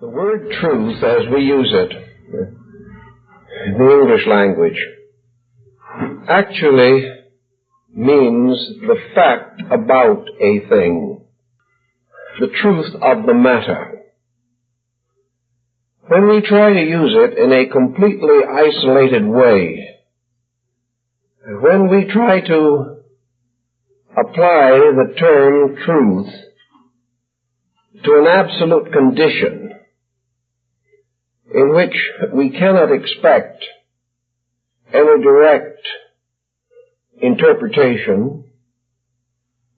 The word truth, as we use it in the English language, actually means the fact about a thing, the truth of the matter. When we try to use it in a completely isolated way, when we try to apply the term truth to an absolute condition in which we cannot expect any direct interpretation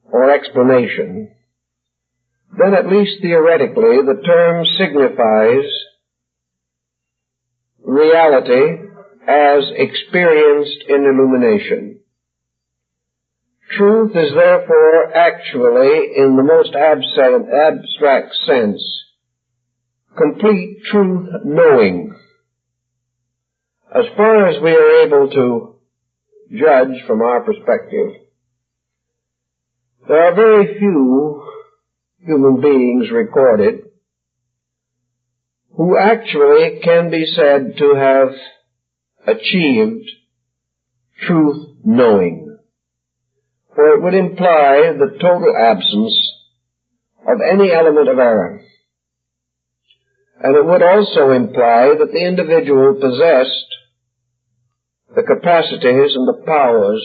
or explanation, then at least theoretically the term signifies reality as experienced in illumination. Truth is therefore actually, in the most abstract sense, complete truth knowing. As far as we are able to judge from our perspective, there are very few human beings recorded who actually can be said to have achieved truth knowing, for it would imply the total absence of any element of error. And it would also imply that the individual possessed the capacities and the powers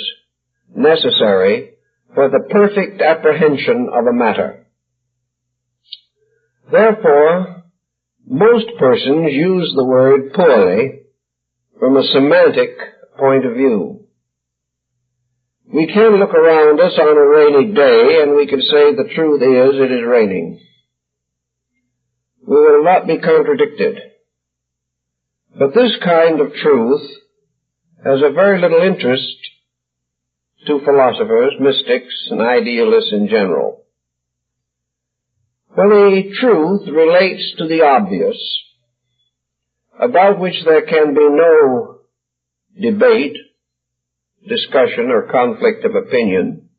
necessary for the perfect apprehension of a matter. Therefore, most persons use the word poorly from a semantic point of view. We can look around us on a rainy day and we can say the truth is it is raining. We will not be contradicted. But this kind of truth has a very little interest to philosophers, mystics, and idealists in general. When a truth relates to the obvious, about which there can be no debate, discussion, or conflict of opinion,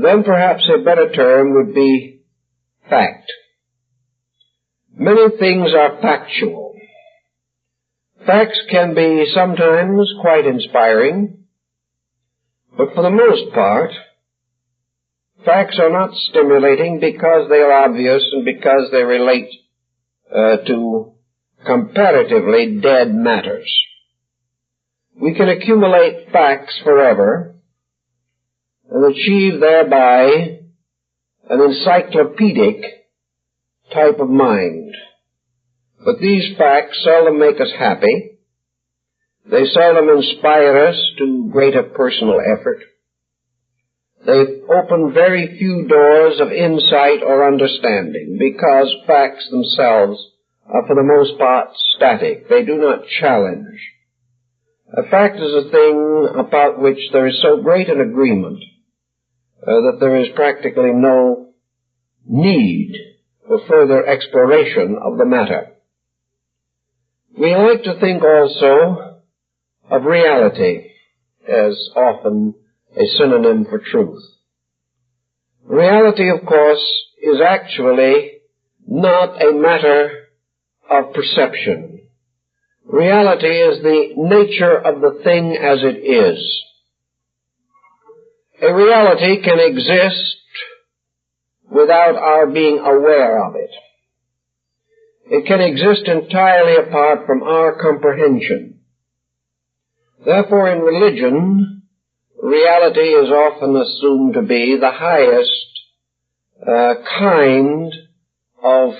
then perhaps a better term would be fact. Many things are factual. Facts can be sometimes quite inspiring, but for the most part, facts are not stimulating because they are obvious and because they relate to comparatively dead matters. We can accumulate facts forever and achieve thereby an encyclopedic type of mind. But these facts seldom make us happy. They seldom inspire us to greater personal effort. They open very few doors of insight or understanding because facts themselves are for the most part static. They do not challenge. A fact is a thing about which there is so great an agreement that there is practically no need for further exploration of the matter. We like to think also of reality as often a synonym for truth. Reality, of course, is actually not a matter of perception. Reality is the nature of the thing as it is. A reality can exist without our being aware of it. It can exist entirely apart from our comprehension. Therefore, in religion, reality is often assumed to be the highest kind of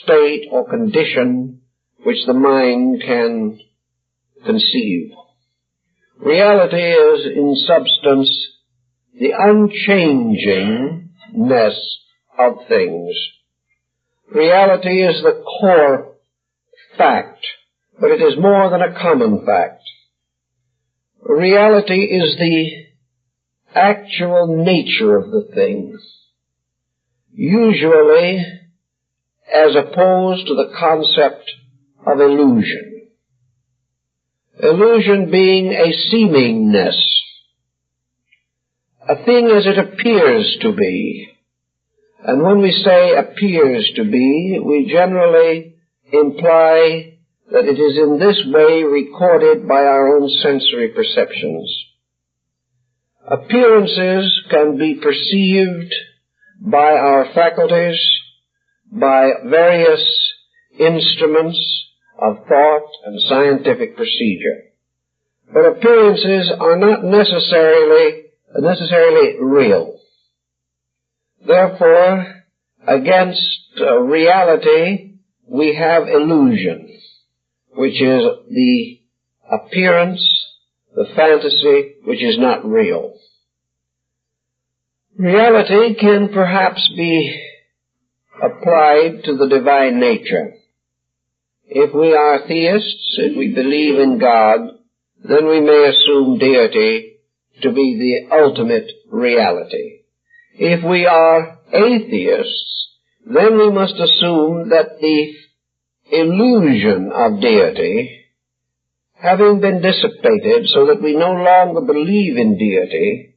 state or condition which the mind can conceive. Reality is, in substance, the unchangingness of things. Reality is the core fact, but it is more than a common fact. Reality is the actual nature of the thing, usually as opposed to the concept of illusion. Illusion being a seemingness, a thing as it appears to be. And when we say appears to be, we generally imply that it is in this way recorded by our own sensory perceptions. Appearances can be perceived by our faculties, by various instruments of thought and scientific procedure. But appearances are not necessarily real. Therefore, against reality, we have illusion, which is the appearance, the fantasy, which is not real. Reality can perhaps be applied to the divine nature. If we are theists, if we believe in God, then we may assume deity to be the ultimate reality. If we are atheists, then we must assume that the illusion of deity, having been dissipated so that we no longer believe in deity,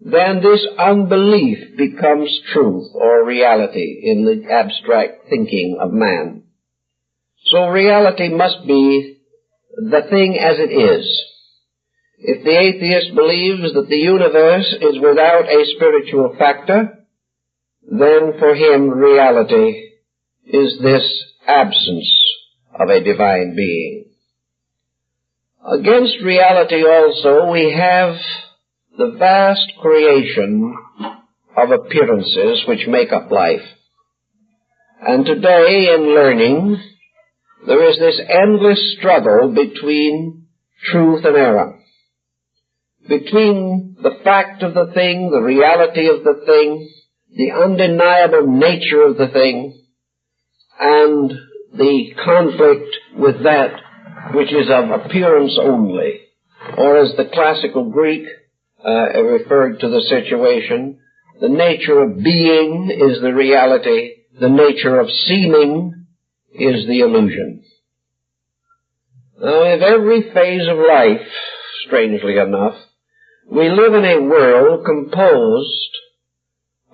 then this unbelief becomes truth or reality in the abstract thinking of man. So reality must be the thing as it is. If the atheist believes that the universe is without a spiritual factor, then for him reality is this absence of a divine being. Against reality also we have the vast creation of appearances which make up life. And today in learning, there is this endless struggle between truth and error, between the fact of the thing, the reality of the thing, the undeniable nature of the thing, and the conflict with that which is of appearance only, or as the classical Greek referred to the situation, the nature of being is the reality, the nature of seeming is the illusion. Now, in every phase of life, strangely enough, we live in a world composed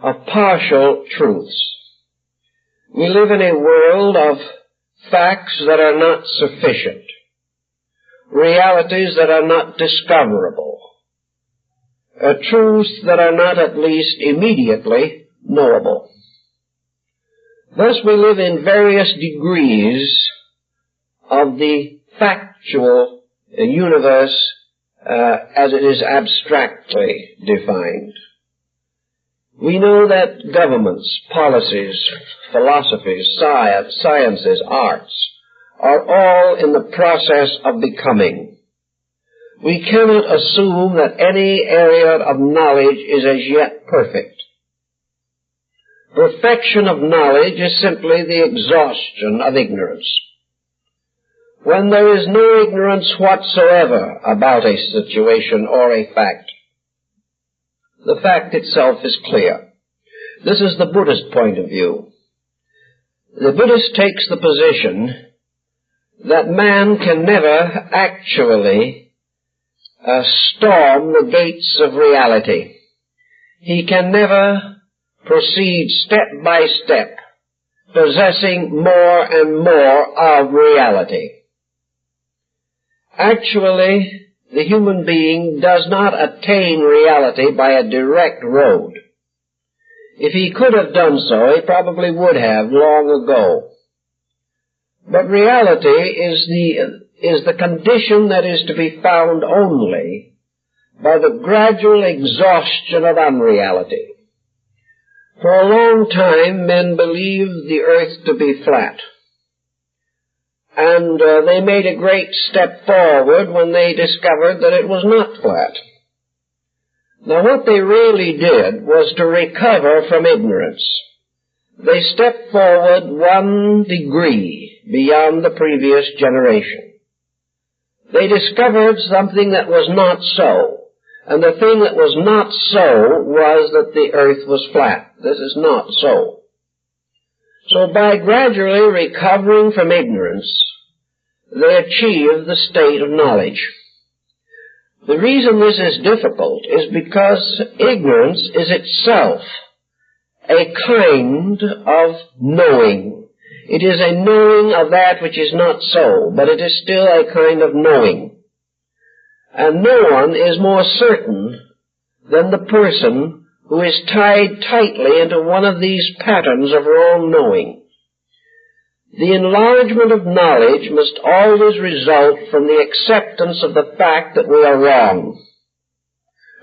of partial truths. We live in a world of facts that are not sufficient, realities that are not discoverable, truths that are not at least immediately knowable. Thus we live in various degrees of the factual universe as it is abstractly defined. We know that governments, policies, philosophies, sciences, arts are all in the process of becoming. We cannot assume that any area of knowledge is as yet perfect. Perfection of knowledge is simply the exhaustion of ignorance. When there is no ignorance whatsoever about a situation or a fact, the fact itself is clear. This is the Buddhist point of view. The Buddhist takes the position that man can never actually storm the gates of reality. He can never proceed step by step, possessing more and more of reality. Actually, the human being does not attain reality by a direct road. If he could have done so, he probably would have long ago. But reality is the condition that is to be found only by the gradual exhaustion of unreality. For a long time, men believed the earth to be flat. And they made a great step forward when they discovered that it was not flat. Now what they really did was to recover from ignorance. They stepped forward 1 degree beyond the previous generation. They discovered something that was not so. And the thing that was not so was that the earth was flat. This is not so. So by gradually recovering from ignorance, they achieve the state of knowledge. The reason this is difficult is because ignorance is itself a kind of knowing. It is a knowing of that which is not so, but it is still a kind of knowing. And no one is more certain than the person who is tied tightly into one of these patterns of wrong knowing. The enlargement of knowledge must always result from the acceptance of the fact that we are wrong.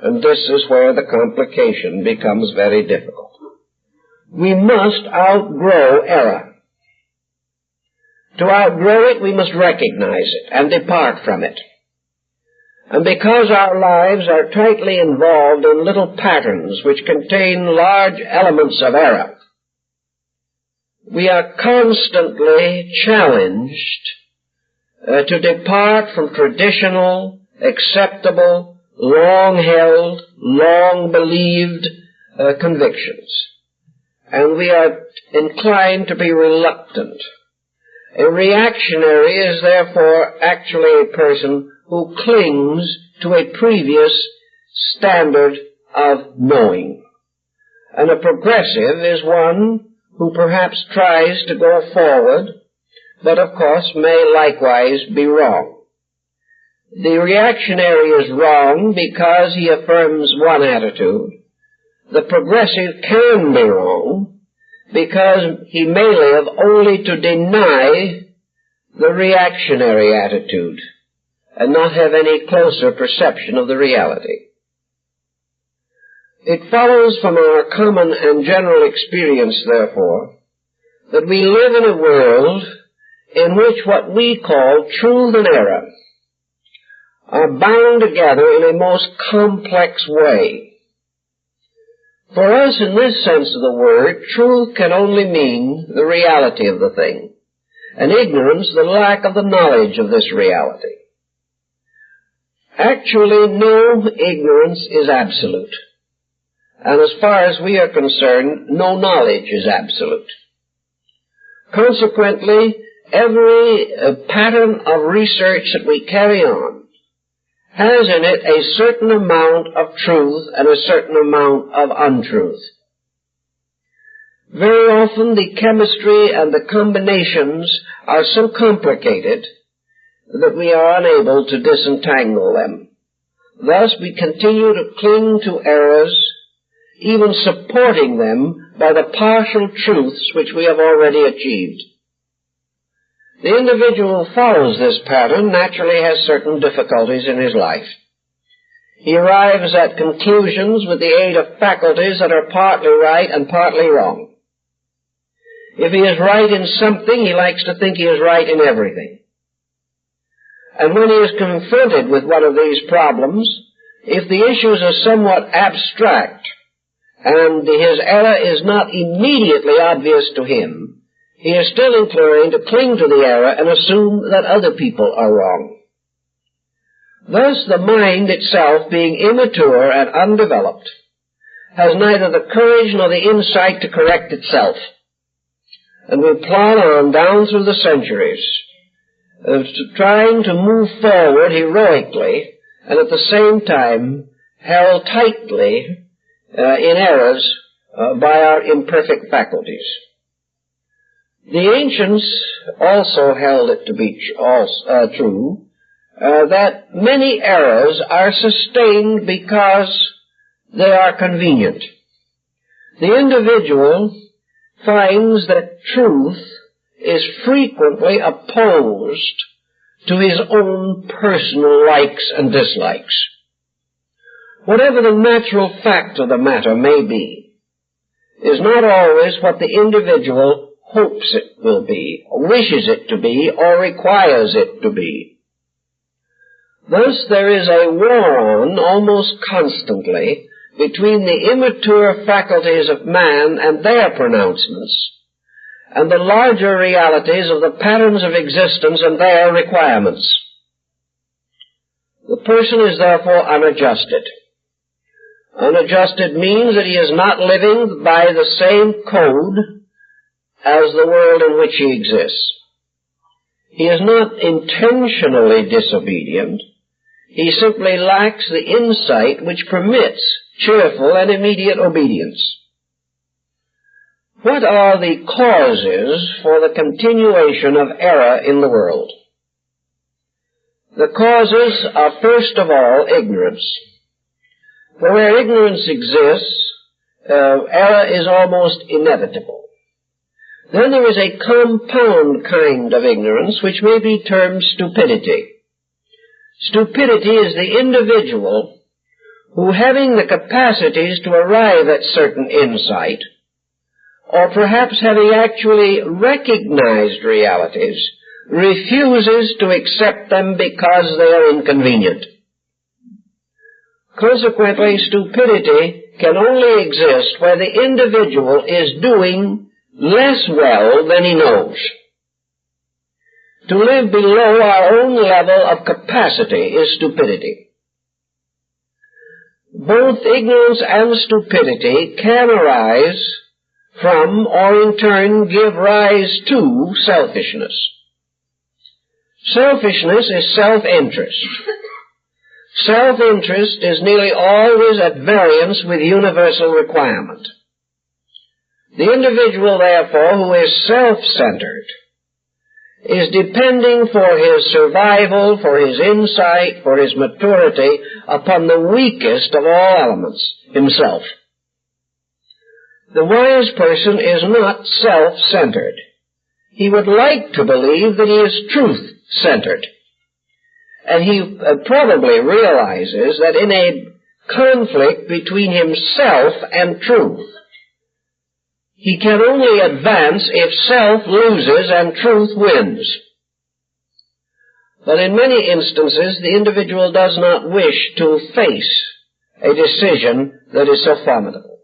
And this is where the complication becomes very difficult. We must outgrow error. To outgrow it, we must recognize it and depart from it. And because our lives are tightly involved in little patterns which contain large elements of error, we are constantly challenged to depart from traditional, acceptable, long-held, long-believed convictions. And we are inclined to be reluctant. A reactionary is therefore actually a person who clings to a previous standard of knowing. And a progressive is one who perhaps tries to go forward, but of course may likewise be wrong. The reactionary is wrong because he affirms one attitude. The progressive can be wrong because he may live only to deny the reactionary attitude and not have any closer perception of the reality. It follows from our common and general experience, therefore, that we live in a world in which what we call truth and error are bound together in a most complex way. For us, in this sense of the word, truth can only mean the reality of the thing, and ignorance the lack of the knowledge of this reality. Actually, no ignorance is absolute. And as far as we are concerned, no knowledge is absolute. Consequently, every pattern of research that we carry on has in it a certain amount of truth and a certain amount of untruth. Very often the chemistry and the combinations are so complicated that we are unable to disentangle them. Thus we continue to cling to errors, even supporting them by the partial truths which we have already achieved. The individual who follows this pattern naturally has certain difficulties in his life. He arrives at conclusions with the aid of faculties that are partly right and partly wrong. If he is right in something, he likes to think he is right in everything. And when he is confronted with one of these problems, if the issues are somewhat abstract, and his error is not immediately obvious to him, he is still inclined to cling to the error and assume that other people are wrong. Thus, the mind itself, being immature and undeveloped, has neither the courage nor the insight to correct itself. And we plod on down through the centuries, trying to move forward heroically, and at the same time held tightly in errors by our imperfect faculties. The ancients also held it to be true that many errors are sustained because they are convenient. The individual finds that truth is frequently opposed to his own personal likes and dislikes. Whatever the natural fact of the matter may be, is not always what the individual hopes it will be, or wishes it to be, or requires it to be. Thus there is a war on, almost constantly, between the immature faculties of man and their pronouncements, and the larger realities of the patterns of existence and their requirements. The person is therefore unadjusted. Unadjusted means that he is not living by the same code as the world in which he exists. He is not intentionally disobedient. He simply lacks the insight which permits cheerful and immediate obedience. What are the causes for the continuation of error in the world? The causes are, first of all, ignorance. For where ignorance exists, error is almost inevitable. Then there is a compound kind of ignorance which may be termed stupidity. Stupidity is the individual who, having the capacities to arrive at certain insight, or perhaps having actually recognized realities, refuses to accept them because they are inconvenient. Consequently, stupidity can only exist where the individual is doing less well than he knows. To live below our own level of capacity is stupidity. Both ignorance and stupidity can arise from, or in turn give rise to, selfishness. Selfishness is self-interest. Self-interest is nearly always at variance with universal requirement. The individual, therefore, who is self-centered is depending for his survival, for his insight, for his maturity upon the weakest of all elements, himself. The wise person is not self-centered. He would like to believe that he is truth-centered. And he probably realizes that in a conflict between himself and truth, he can only advance if self loses and truth wins. But in many instances, the individual does not wish to face a decision that is so formidable.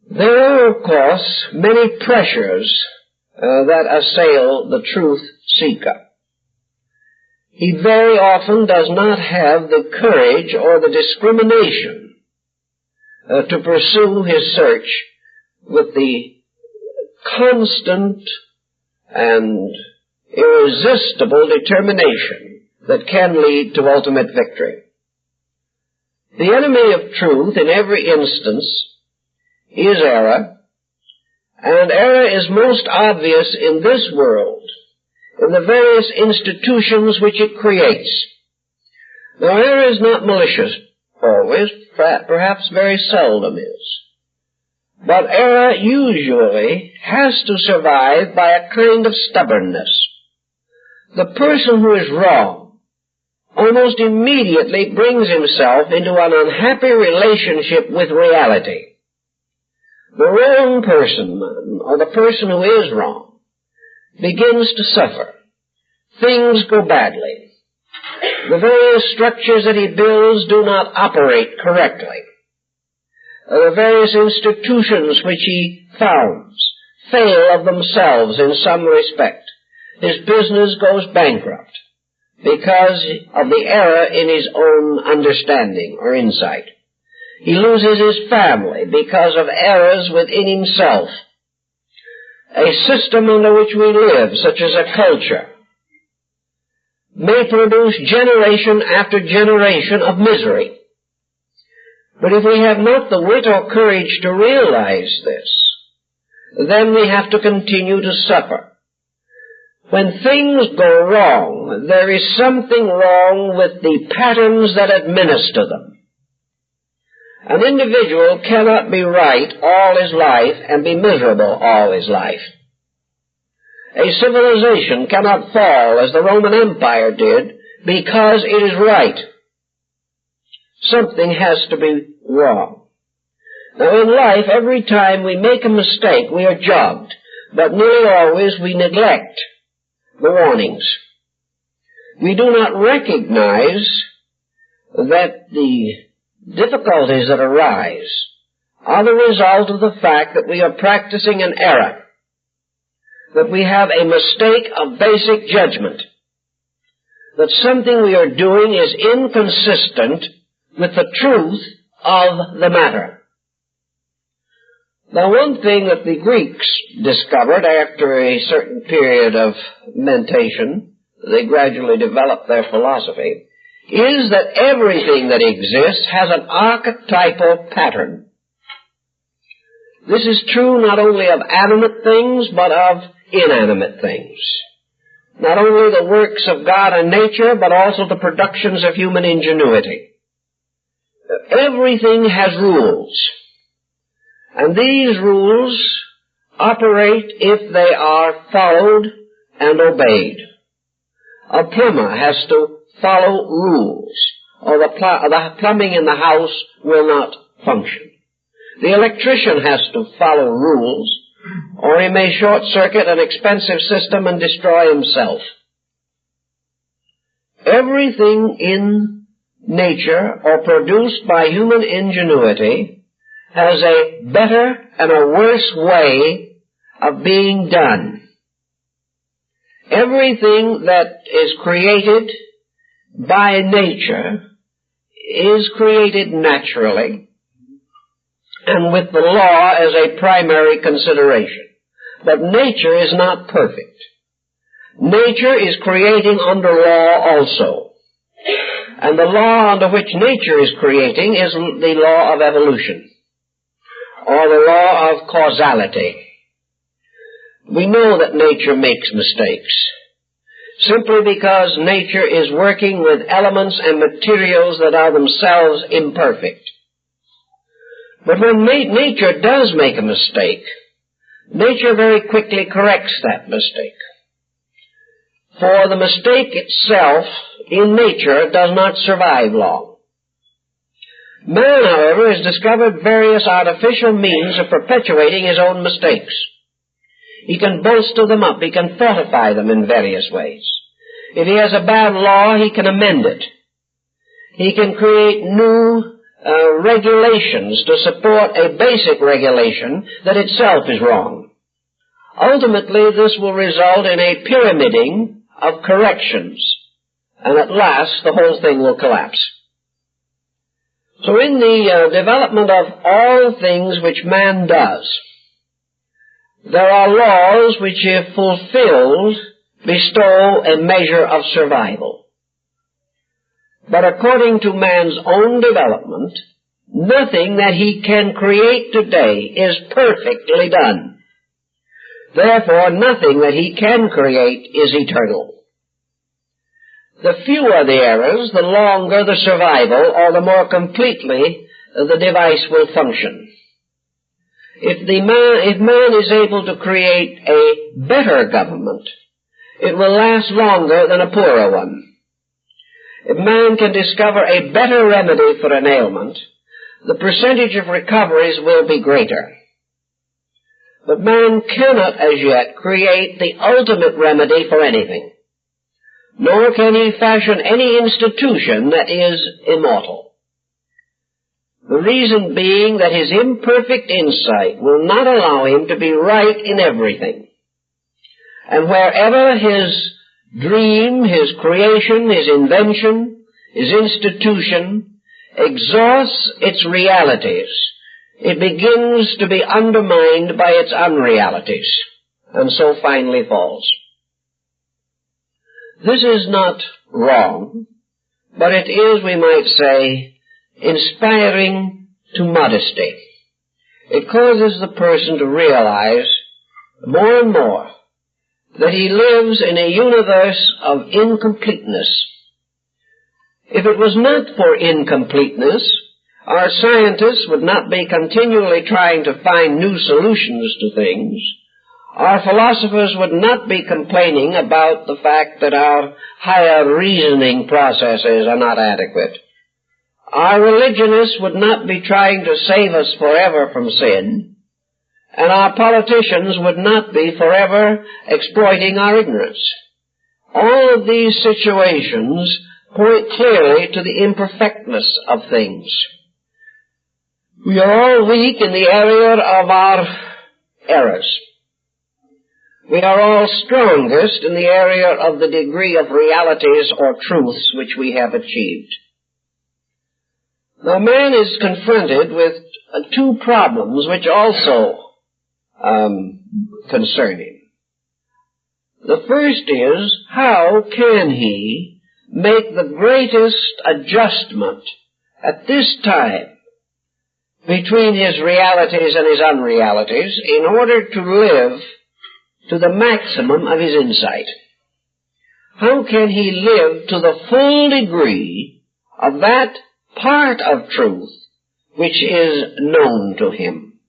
There are, of course, many pressures that assail the truth seeker. He very often does not have the courage or the discrimination to pursue his search with the constant and irresistible determination that can lead to ultimate victory. The enemy of truth in every instance is error, and error is most obvious in this world, in the various institutions which it creates. Now, error is not malicious always, perhaps very seldom is. But error usually has to survive by a kind of stubbornness. The person who is wrong almost immediately brings himself into an unhappy relationship with reality. The wrong person, or the person who is wrong, begins to suffer. Things go badly. The various structures that he builds do not operate correctly. The various institutions which he founds fail of themselves in some respect. His business goes bankrupt because of the error in his own understanding or insight. He loses his family because of errors within himself. A system under which we live, such as a culture, may produce generation after generation of misery. But if we have not the wit or courage to realize this, then we have to continue to suffer. When things go wrong, there is something wrong with the patterns that administer them. An individual cannot be right all his life and be miserable all his life. A civilization cannot fall as the Roman Empire did because it is right. Something has to be wrong. Now in life, every time we make a mistake, we are jogged, but nearly always we neglect the warnings. We do not recognize that the difficulties that arise are the result of the fact that we are practicing an error, that we have a mistake of basic judgment, that something we are doing is inconsistent with the truth of the matter. Now, one thing that the Greeks discovered after a certain period of mentation, they gradually developed their philosophy, is that everything that exists has an archetypal pattern. This is true not only of animate things, but of inanimate things. Not only the works of God and nature, but also the productions of human ingenuity. Everything has rules. And these rules operate if they are followed and obeyed. A plumber has to follow rules, or the plumbing in the house will not function. The electrician has to follow rules, or he may short-circuit an expensive system and destroy himself. Everything in nature, or produced by human ingenuity, has a better and a worse way of being done. Everything that is created by nature is created naturally and with the law as a primary consideration. But nature is not perfect. Nature is creating under law also. And the law under which nature is creating is the law of evolution, or the law of causality. We know that nature makes mistakes, simply because nature is working with elements and materials that are themselves imperfect. But when nature does make a mistake, nature very quickly corrects that mistake. For the mistake itself in nature does not survive long. Man, however, has discovered various artificial means of perpetuating his own mistakes. He can bolster them up. He can fortify them in various ways. If he has a bad law, he can amend it. He can create new regulations to support a basic regulation that itself is wrong. Ultimately, this will result in a pyramiding of corrections, and at last the whole thing will collapse. So in the development of all things which man does, there are laws which, if fulfilled, bestow a measure of survival. But according to man's own development, nothing that he can create today is perfectly done. Therefore, nothing that he can create is eternal. The fewer the errors, the longer the survival, or the more completely the device will function. If man is able to create a better government, it will last longer than a poorer one. If man can discover a better remedy for an ailment, the percentage of recoveries will be greater. But man cannot as yet create the ultimate remedy for anything, nor can he fashion any institution that is immortal. The reason being that his imperfect insight will not allow him to be right in everything. And wherever his dream, his creation, his invention, his institution exhausts its realities, it begins to be undermined by its unrealities, and so finally falls. This is not wrong, but it is, we might say, inspiring to modesty. It causes the person to realize more and more that he lives in a universe of incompleteness. If it was not for incompleteness, our scientists would not be continually trying to find new solutions to things. Our philosophers would not be complaining about the fact that our higher reasoning processes are not adequate. Our religionists would not be trying to save us forever from sin. And our politicians would not be forever exploiting our ignorance. All of these situations point clearly to the imperfectness of things. We are all weak in the area of our errors. We are all strongest in the area of the degree of realities or truths which we have achieved. Now, man is confronted with two problems which also concern him. The first is, how can he make the greatest adjustment at this time between his realities and his unrealities in order to live to the maximum of his insight? How can he live to the full degree of that part of truth which is known to him?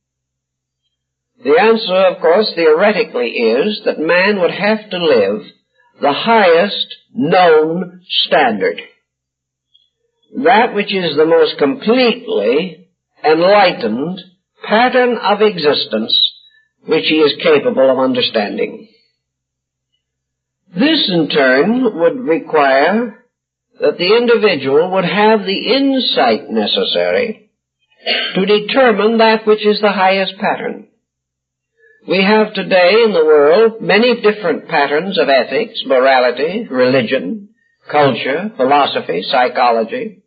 The answer, of course, theoretically is that man would have to live the highest known standard, that which is the most completely enlightened pattern of existence which he is capable of understanding. This, in turn, would require that the individual would have the insight necessary to determine that which is the highest pattern. We have today in the world many different patterns of ethics, morality, religion, culture, philosophy, psychology.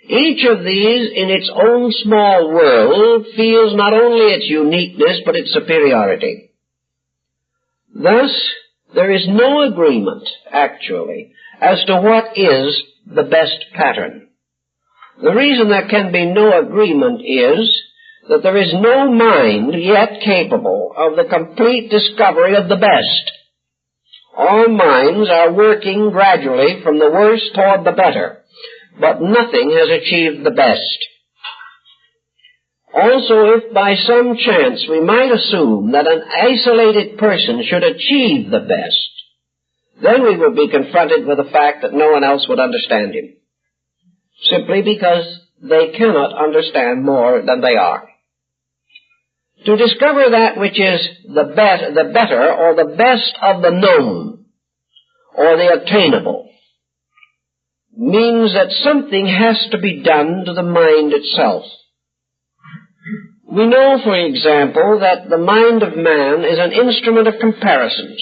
Each of these, in its own small world, feels not only its uniqueness but its superiority. Thus, there is no agreement, actually, as to what is the best pattern. The reason there can be no agreement is that there is no mind yet capable of the complete discovery of the best. All minds are working gradually from the worst toward the better, but nothing has achieved the best. Also, if by some chance we might assume that an isolated person should achieve the best, then we would be confronted with the fact that no one else would understand him, simply because they cannot understand more than they are. To discover that which is the better or the best of the known or the attainable means that something has to be done to the mind itself. We know, for example, that the mind of man is an instrument of comparisons.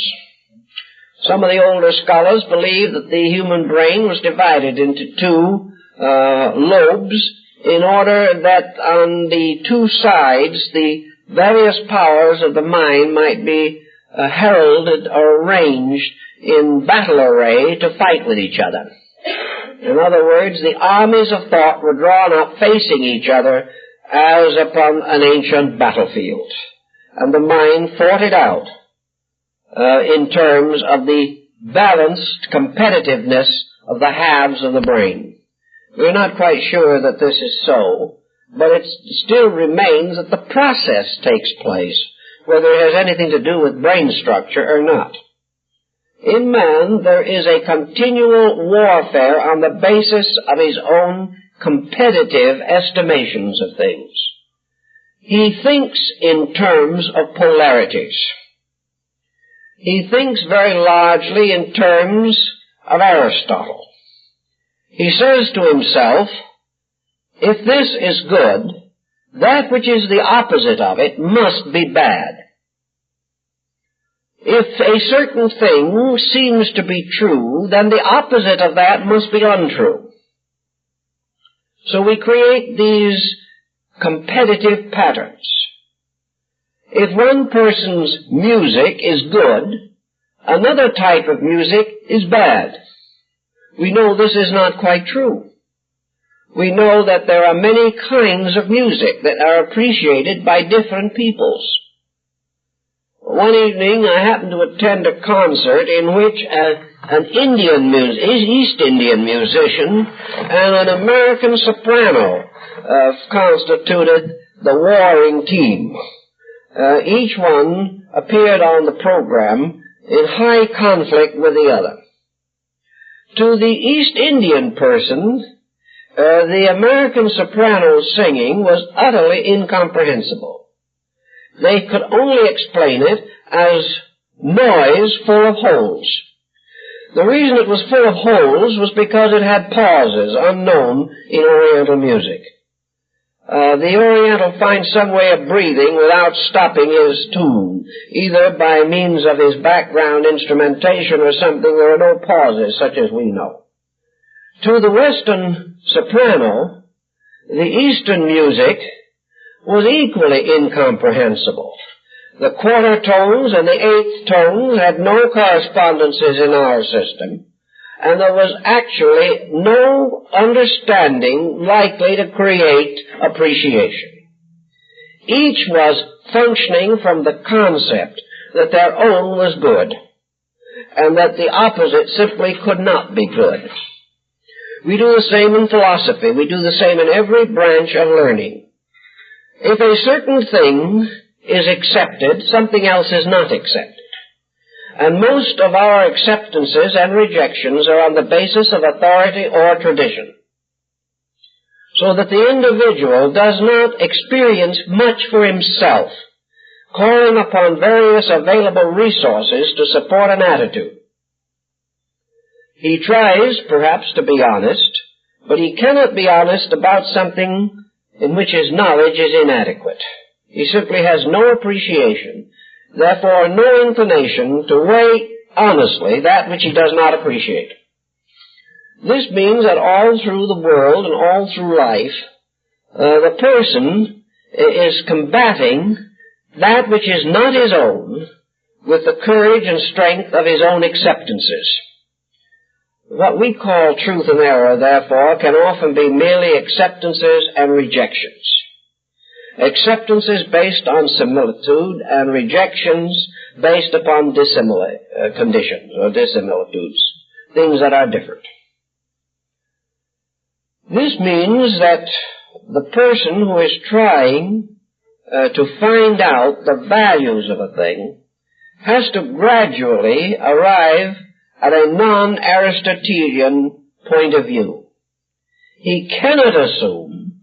Some of the older scholars believe that the human brain was divided into two lobes in order that on the two sides the various powers of the mind might be heralded or arranged in battle array to fight with each other. In other words, the armies of thought were drawn up facing each other as upon an ancient battlefield, and the mind fought it out in terms of the balanced competitiveness of the halves of the brain. We're not quite sure that this is so, but it still remains that the process takes place, whether it has anything to do with brain structure or not. In man, there is a continual warfare on the basis of his own competitive estimations of things. He thinks in terms of polarities. He thinks very largely in terms of Aristotle. He says to himself, if this is good, that which is the opposite of it must be bad. If a certain thing seems to be true, then the opposite of that must be untrue. So we create these competitive patterns. If one person's music is good, another type of music is bad. We know this is not quite true. We know that there are many kinds of music that are appreciated by different peoples. One evening I happened to attend a concert in which an East Indian musician and an American soprano constituted the warring team. Each one appeared on the program in high conflict with the other. To the East Indian person, the American soprano's singing was utterly incomprehensible. They could only explain it as noise full of holes. The reason it was full of holes was because it had pauses unknown in Oriental music. The Oriental finds some way of breathing without stopping his tune, either by means of his background instrumentation or something. There are no pauses such as we know. To the Western soprano, the Eastern music was equally incomprehensible. The quarter tones and the eighth tones had no correspondences in our system, and there was actually no understanding likely to create appreciation. Each was functioning from the concept that their own was good, and that the opposite simply could not be good. We do the same in philosophy. We do the same in every branch of learning. If a certain thing is accepted, something else is not accepted. And most of our acceptances and rejections are on the basis of authority or tradition, so that the individual does not experience much for himself, calling upon various available resources to support an attitude. He tries, perhaps, to be honest, but he cannot be honest about something in which his knowledge is inadequate. He simply has no appreciation, therefore no inclination to weigh honestly that which he does not appreciate. This means that all through the world and all through life, the person is combating that which is not his own with the courage and strength of his own acceptances. What we call truth and error, therefore, can often be merely acceptances and rejections. Acceptances based on similitude and rejections based upon dissimilar conditions or dissimilitudes, things that are different. This means that the person who is trying to find out the values of a thing has to gradually arrive at a non-Aristotelian point of view. He cannot assume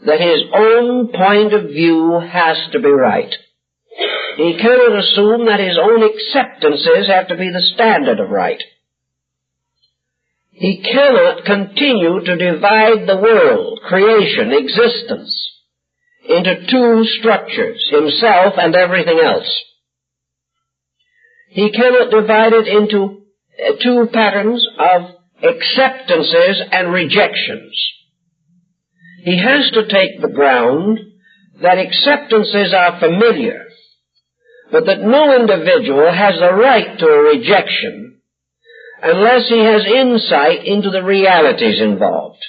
that his own point of view has to be right. He cannot assume that his own acceptances have to be the standard of right. He cannot continue to divide the world, creation, existence, into two structures, himself and everything else. He cannot divide it into two patterns of acceptances and rejections. He has to take the ground that acceptances are familiar, but that no individual has the right to a rejection unless he has insight into the realities involved.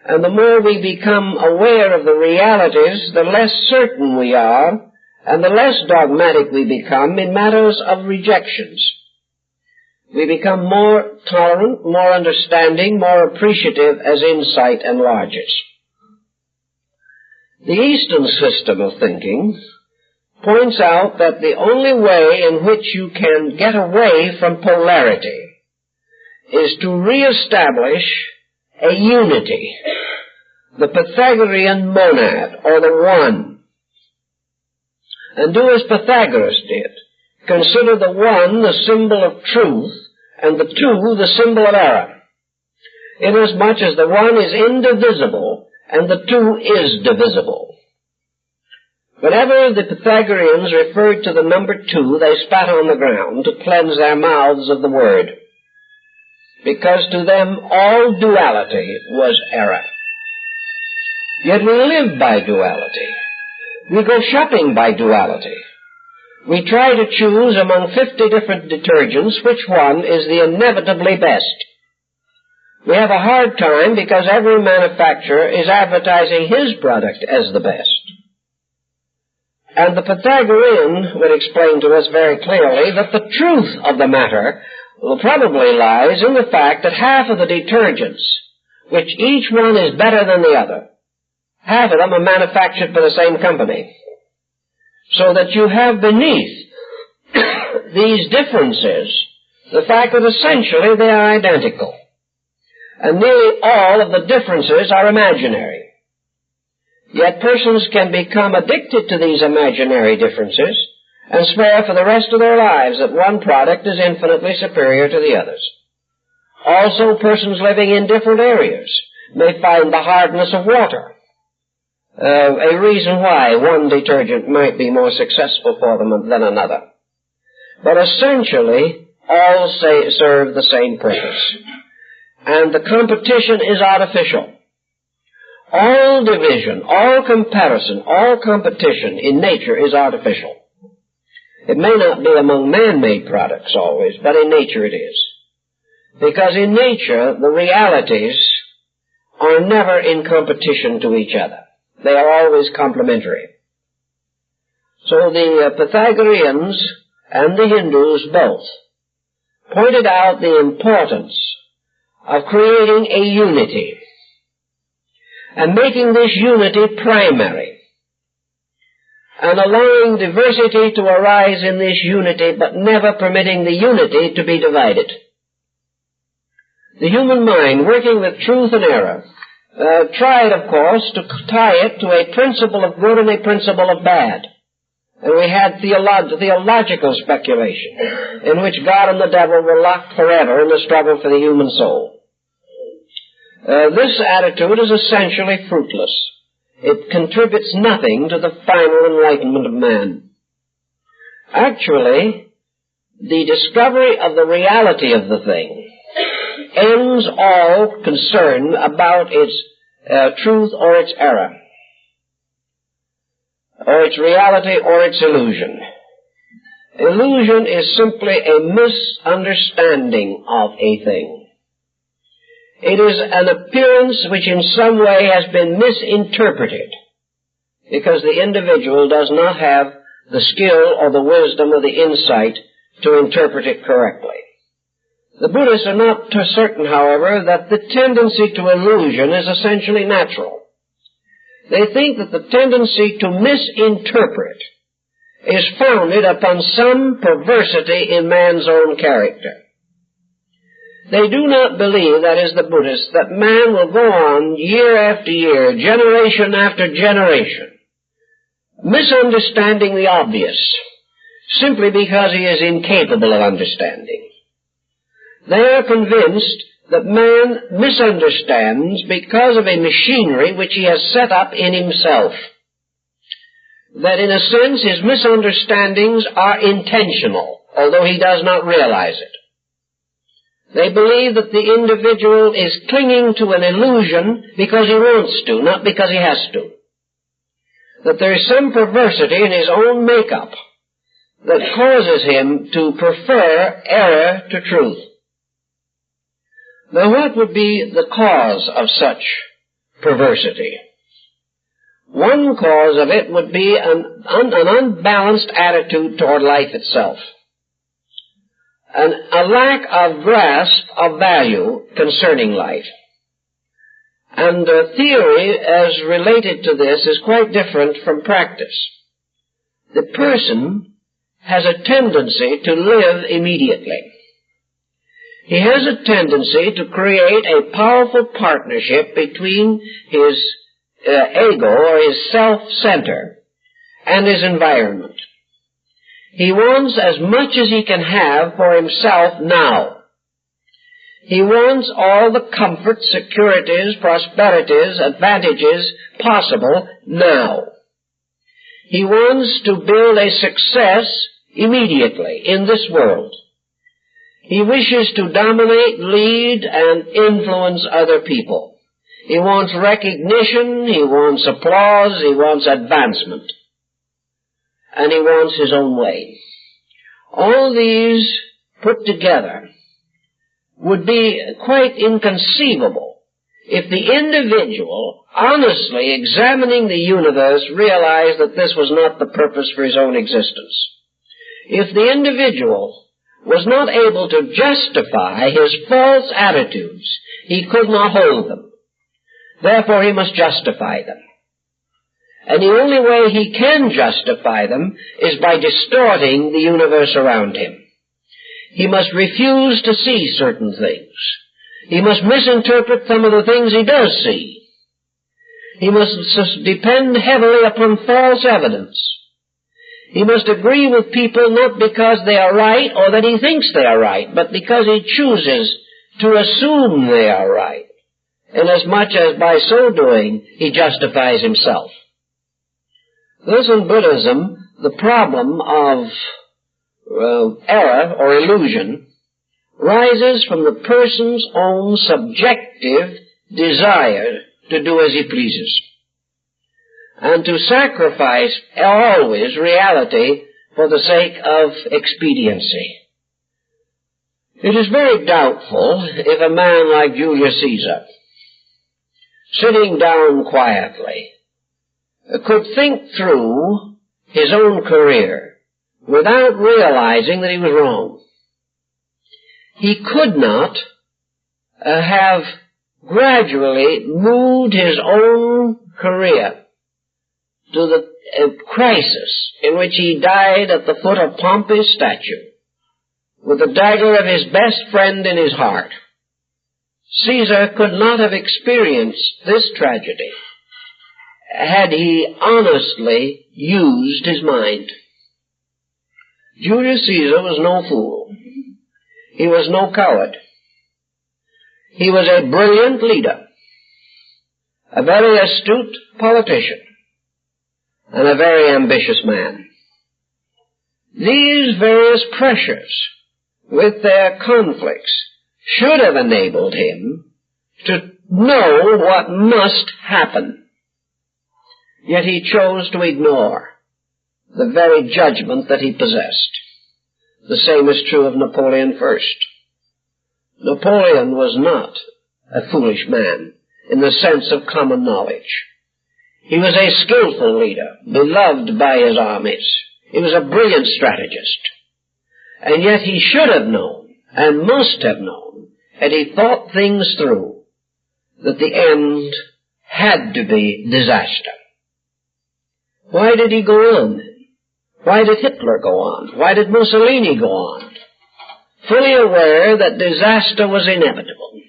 And the more we become aware of the realities, the less certain we are, and the less dogmatic we become in matters of rejections. We become more tolerant, more understanding, more appreciative as insight enlarges. The Eastern system of thinking points out that the only way in which you can get away from polarity is to reestablish a unity, the Pythagorean monad, or the one, and do as Pythagoras did. Consider the one the symbol of truth and the two the symbol of error, inasmuch as the one is indivisible and the two is divisible. Whenever the Pythagoreans referred to the number two, they spat on the ground to cleanse their mouths of the word, because to them all duality was error. Yet we live by duality. We go shopping by duality. We try to choose among 50 different detergents which one is the inevitably best. We have a hard time because every manufacturer is advertising his product as the best. And the Pythagorean would explain to us very clearly that the truth of the matter probably lies in the fact that half of the detergents, which each one is better than the other, half of them are manufactured by the same company. So that you have beneath these differences the fact that essentially they are identical. And nearly all of the differences are imaginary. Yet persons can become addicted to these imaginary differences and swear for the rest of their lives that one product is infinitely superior to the others. Also, persons living in different areas may find the hardness of water a reason why one detergent might be more successful for them than another. But essentially, all serve the same purpose. And the competition is artificial. All division, all comparison, all competition in nature is artificial. It may not be among man-made products always, but in nature it is. Because in nature, the realities are never in competition to each other. They are always complementary. So the Pythagoreans and the Hindus both pointed out the importance of creating a unity and making this unity primary and allowing diversity to arise in this unity, but never permitting the unity to be divided. The human mind, working with truth and error, tried, of course, to tie it to a principle of good and a principle of bad. And we had theological speculation, in which God and the devil were locked forever in the struggle for the human soul. This attitude is essentially fruitless. It contributes nothing to the final enlightenment of man. Actually, the discovery of the reality of the thing ends all concern about its truth or its error, or its reality or its illusion. Illusion is simply a misunderstanding of a thing. It is an appearance which in some way has been misinterpreted because the individual does not have the skill or the wisdom or the insight to interpret it correctly. The Buddhists are not certain, however, that the tendency to illusion is essentially natural. They think that the tendency to misinterpret is founded upon some perversity in man's own character. They do not believe, that is the Buddhists, that man will go on year after year, generation after generation, misunderstanding the obvious, simply because he is incapable of understanding. They are convinced that man misunderstands because of a machinery which he has set up in himself. That in a sense his misunderstandings are intentional, although he does not realize it. They believe that the individual is clinging to an illusion because he wants to, not because he has to. That there is some perversity in his own makeup that causes him to prefer error to truth. Now, what would be the cause of such perversity? One cause of it would be an unbalanced attitude toward life itself, and a lack of grasp of value concerning life. And theory as related to this is quite different from practice. The person has a tendency to live immediately. He has a tendency to create a powerful partnership between his ego, or his self-center, and his environment. He wants as much as he can have for himself now. He wants all the comforts, securities, prosperities, advantages possible now. He wants to build a success immediately in this world. He wishes to dominate, lead, and influence other people. He wants recognition, he wants applause, he wants advancement. And he wants his own way. All these put together would be quite inconceivable if the individual, honestly examining the universe, realized that this was not the purpose for his own existence. If the individual was not able to justify his false attitudes, he could not hold them. Therefore, he must justify them. And the only way he can justify them is by distorting the universe around him. He must refuse to see certain things. He must misinterpret some of the things he does see. He must depend heavily upon false evidence. He must agree with people not because they are right or that he thinks they are right, but because he chooses to assume they are right, inasmuch as by so doing he justifies himself. Thus, in Buddhism, the problem of error or illusion rises from the person's own subjective desire to do as he pleases, and to sacrifice always reality for the sake of expediency. It is very doubtful if a man like Julius Caesar, sitting down quietly, could think through his own career without realizing that he was wrong. He could not have gradually moved his own career to the crisis in which he died at the foot of Pompey's statue with the dagger of his best friend in his heart. Caesar could not have experienced this tragedy had he honestly used his mind. Julius Caesar was no fool. He was no coward. He was a brilliant leader, a very astute politician, and a very ambitious man. These various pressures, with their conflicts, should have enabled him to know what must happen. Yet he chose to ignore the very judgment that he possessed. The same is true of Napoleon first. Napoleon was not a foolish man in the sense of common knowledge. He was a skillful leader, beloved by his armies. He was a brilliant strategist. And yet he should have known, and must have known, had he thought things through, that the end had to be disaster. Why did he go on? Why did Hitler go on? Why did Mussolini go on? Fully aware that disaster was inevitable.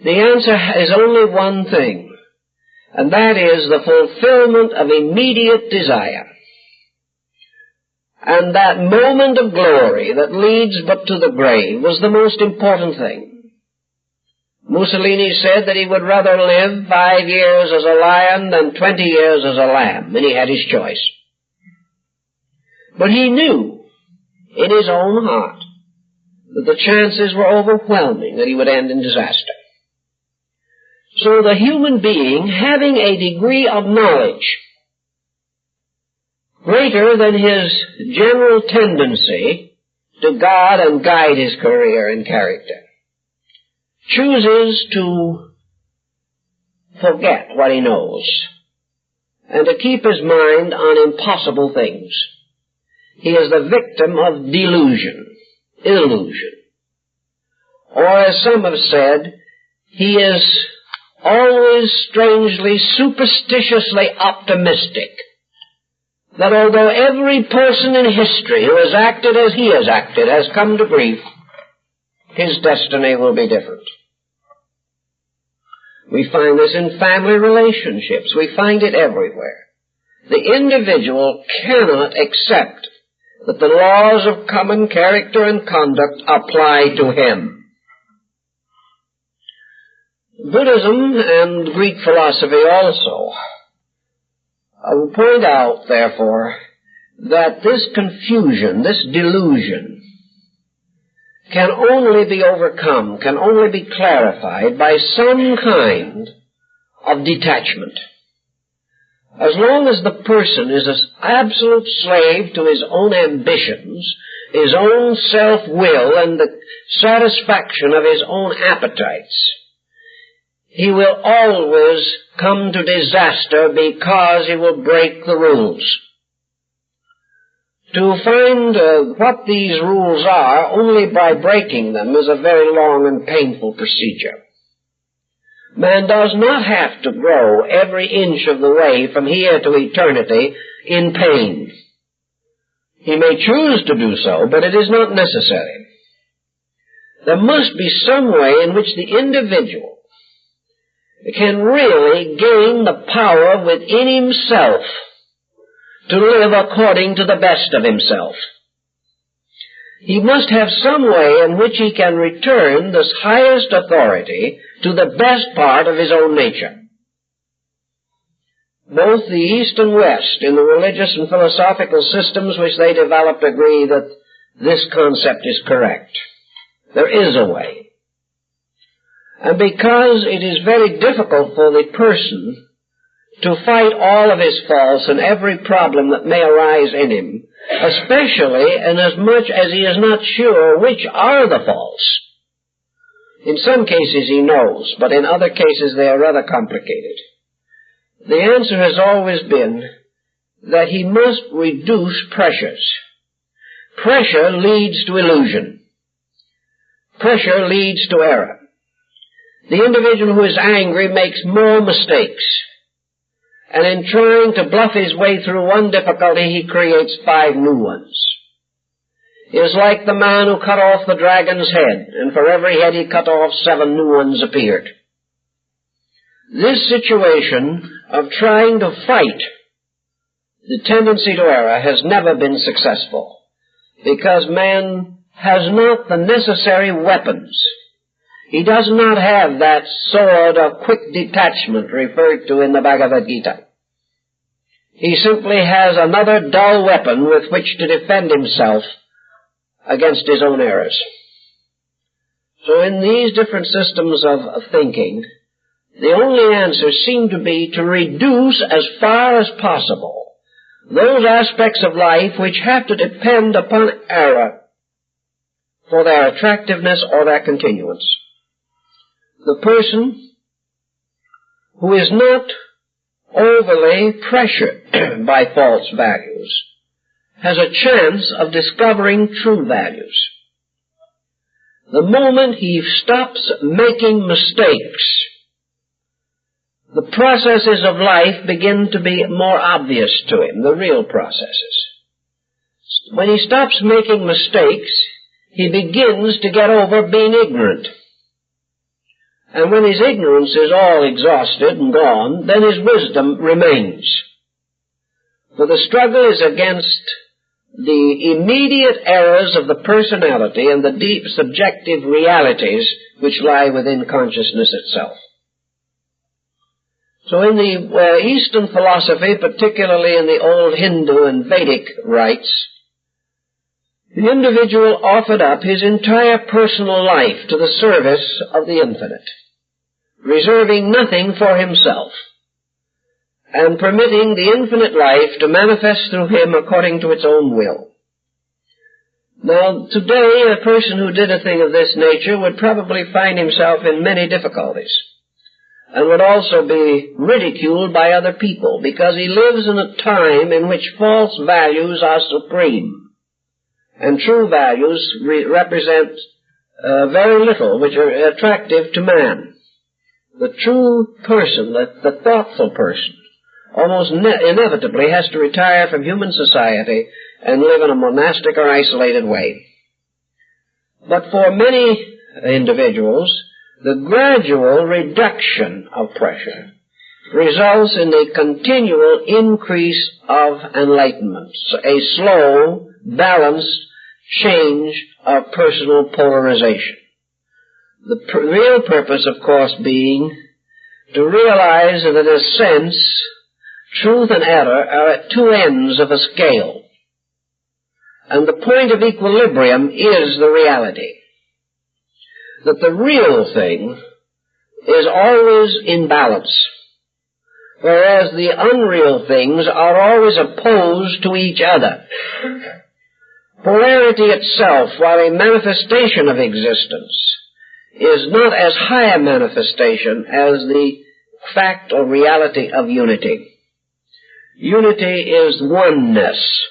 The answer is only one thing, and that is the fulfillment of immediate desire. And that moment of glory that leads but to the grave was the most important thing. Mussolini said that he would rather live 5 years as a lion than 20 years as a lamb, and he had his choice. But he knew in his own heart that the chances were overwhelming that he would end in disaster. So the human being, having a degree of knowledge greater than his general tendency to God and guide his career and character, chooses to forget what he knows and to keep his mind on impossible things. He is the victim of delusion, illusion. Or as some have said, he is always strangely, superstitiously optimistic that although every person in history who has acted as he has acted has come to grief, his destiny will be different. We find this in family relationships. We find it everywhere. The individual cannot accept that the laws of common character and conduct apply to him. Buddhism and Greek philosophy also point out, therefore, that this confusion, this delusion, can only be overcome, can only be clarified by some kind of detachment. As long as the person is an absolute slave to his own ambitions, his own self-will, and the satisfaction of his own appetites, he will always come to disaster because he will break the rules. To find what these rules are only by breaking them is a very long and painful procedure. Man does not have to grow every inch of the way from here to eternity in pain. He may choose to do so, but it is not necessary. There must be some way in which the individual can really gain the power within himself to live according to the best of himself. He must have some way in which he can return this highest authority to the best part of his own nature. Both the East and West, in the religious and philosophical systems which they developed, agree that this concept is correct. There is a way. And because it is very difficult for the person to fight all of his faults and every problem that may arise in him, especially inasmuch as he is not sure which are the faults. In some cases he knows, but in other cases they are rather complicated. the answer has always been that he must reduce pressures. Pressure leads to illusion. Pressure leads to error. The individual who is angry makes more mistakes, and in trying to bluff his way through one difficulty, he creates 5 new ones. He is like the man who cut off the dragon's head, and for every head he cut off, 7 new ones appeared. This situation of trying to fight the tendency to error has never been successful, because man has not the necessary weapons. He does not have that sword of quick detachment referred to in the Bhagavad Gita. He simply has another dull weapon with which to defend himself against his own errors. So in these different systems of thinking, the only answers seem to be to reduce as far as possible those aspects of life which have to depend upon error for their attractiveness or their continuance. The person who is not overly pressured by false values has a chance of discovering true values. The moment he stops making mistakes, the processes of life begin to be more obvious to him, the real processes. When he stops making mistakes, he begins to get over being ignorant. And when his ignorance is all exhausted and gone, then his wisdom remains. For the struggle is against the immediate errors of the personality and the deep subjective realities which lie within consciousness itself. So in the Eastern philosophy, particularly in the old Hindu and Vedic rites, the individual offered up his entire personal life to the service of the infinite, reserving nothing for himself, and permitting the infinite life to manifest through him according to its own will. Now, today, a person who did a thing of this nature would probably find himself in many difficulties, and would also be ridiculed by other people, because he lives in a time in which false values are supreme, and true values represent very little which are attractive to man. The true person, the thoughtful person, almost inevitably has to retire from human society and live in a monastic or isolated way. But for many individuals, the gradual reduction of pressure results in a continual increase of enlightenment, a slow, balanced change of personal polarization. The real purpose, of course, being to realize that, in a sense, truth and error are at 2 ends of a scale, and the point of equilibrium is the reality. That the real thing is always in balance, whereas the unreal things are always opposed to each other. Polarity itself, while a manifestation of existence, is not as high a manifestation as the fact or reality of unity. Unity is oneness,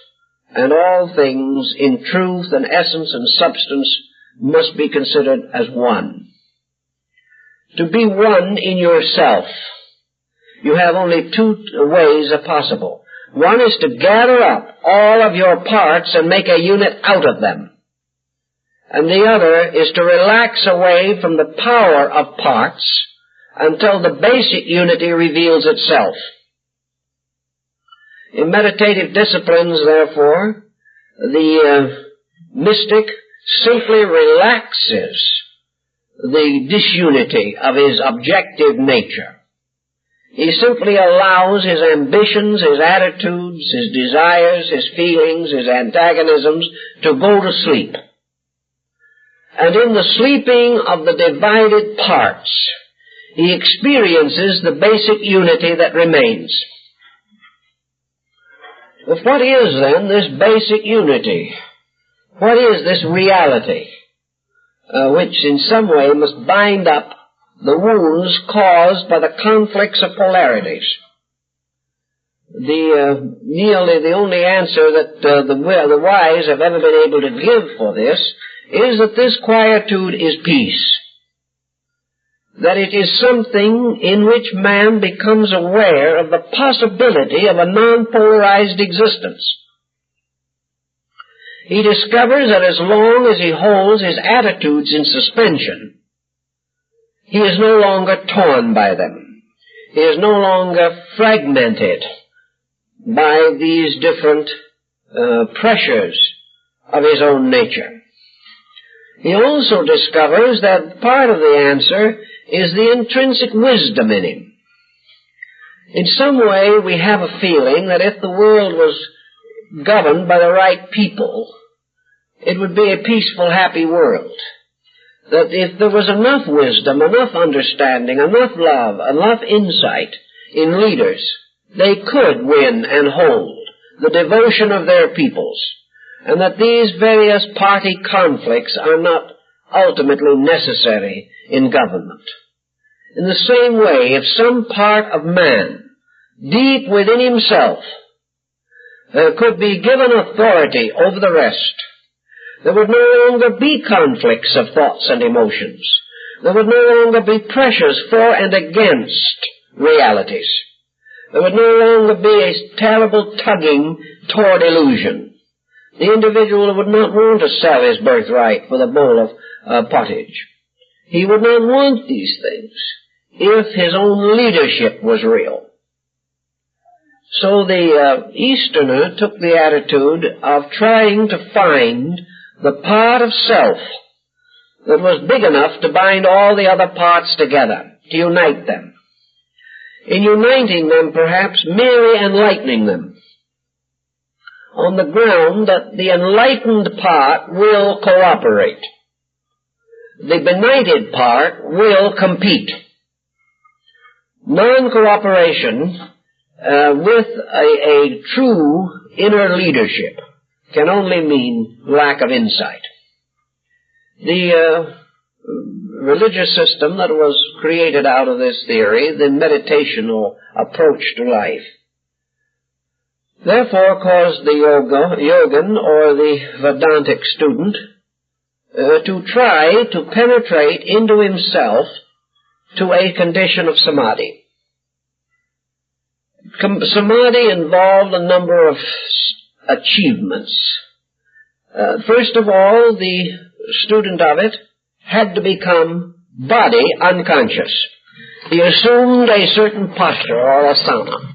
and all things in truth and essence and substance must be considered as one. To be one in yourself, you have only 2 ways possible. One is to gather up all of your parts and make a unit out of them. And the other is to relax away from the power of parts until the basic unity reveals itself. In meditative disciplines, therefore, the mystic simply relaxes the disunity of his objective nature. He simply allows his ambitions, his attitudes, his desires, his feelings, his antagonisms to go to sleep. And in the sleeping of the divided parts, he experiences the basic unity that remains. But what is then this basic unity? What is this reality, which in some way must bind up the wounds caused by the conflicts of polarities? nearly the only answer that the wise have ever been able to give for this is that this quietude is peace. That it is something in which man becomes aware of the possibility of a non-polarized existence. He discovers that as long as he holds his attitudes in suspension, he is no longer torn by them. He is no longer fragmented by these different pressures of his own nature. He also discovers that part of the answer is the intrinsic wisdom in him. In some way, we have a feeling that if the world was governed by the right people, it would be a peaceful, happy world. That if there was enough wisdom, enough understanding, enough love, enough insight in leaders, they could win and hold the devotion of their peoples, and that these various party conflicts are not ultimately necessary in government. In the same way, if some part of man, deep within himself, could be given authority over the rest, there would no longer be conflicts of thoughts and emotions. There would no longer be pressures for and against realities. There would no longer be a terrible tugging toward illusion. The individual would not want to sell his birthright for the bowl of pottage. He would not want these things if his own leadership was real. So the Easterner took the attitude of trying to find the part of self that was big enough to bind all the other parts together, to unite them. In uniting them, perhaps merely enlightening them, on the ground that the enlightened part will cooperate. The benighted part will compete. Non-cooperation with a true inner leadership can only mean lack of insight. The religious system that was created out of this theory, the meditational approach to life, therefore caused the yogin or the Vedantic student to try to penetrate into himself to a condition of samadhi. Samadhi involved a number of achievements. First of all, the student of it had to become body unconscious. He assumed a certain posture or asana.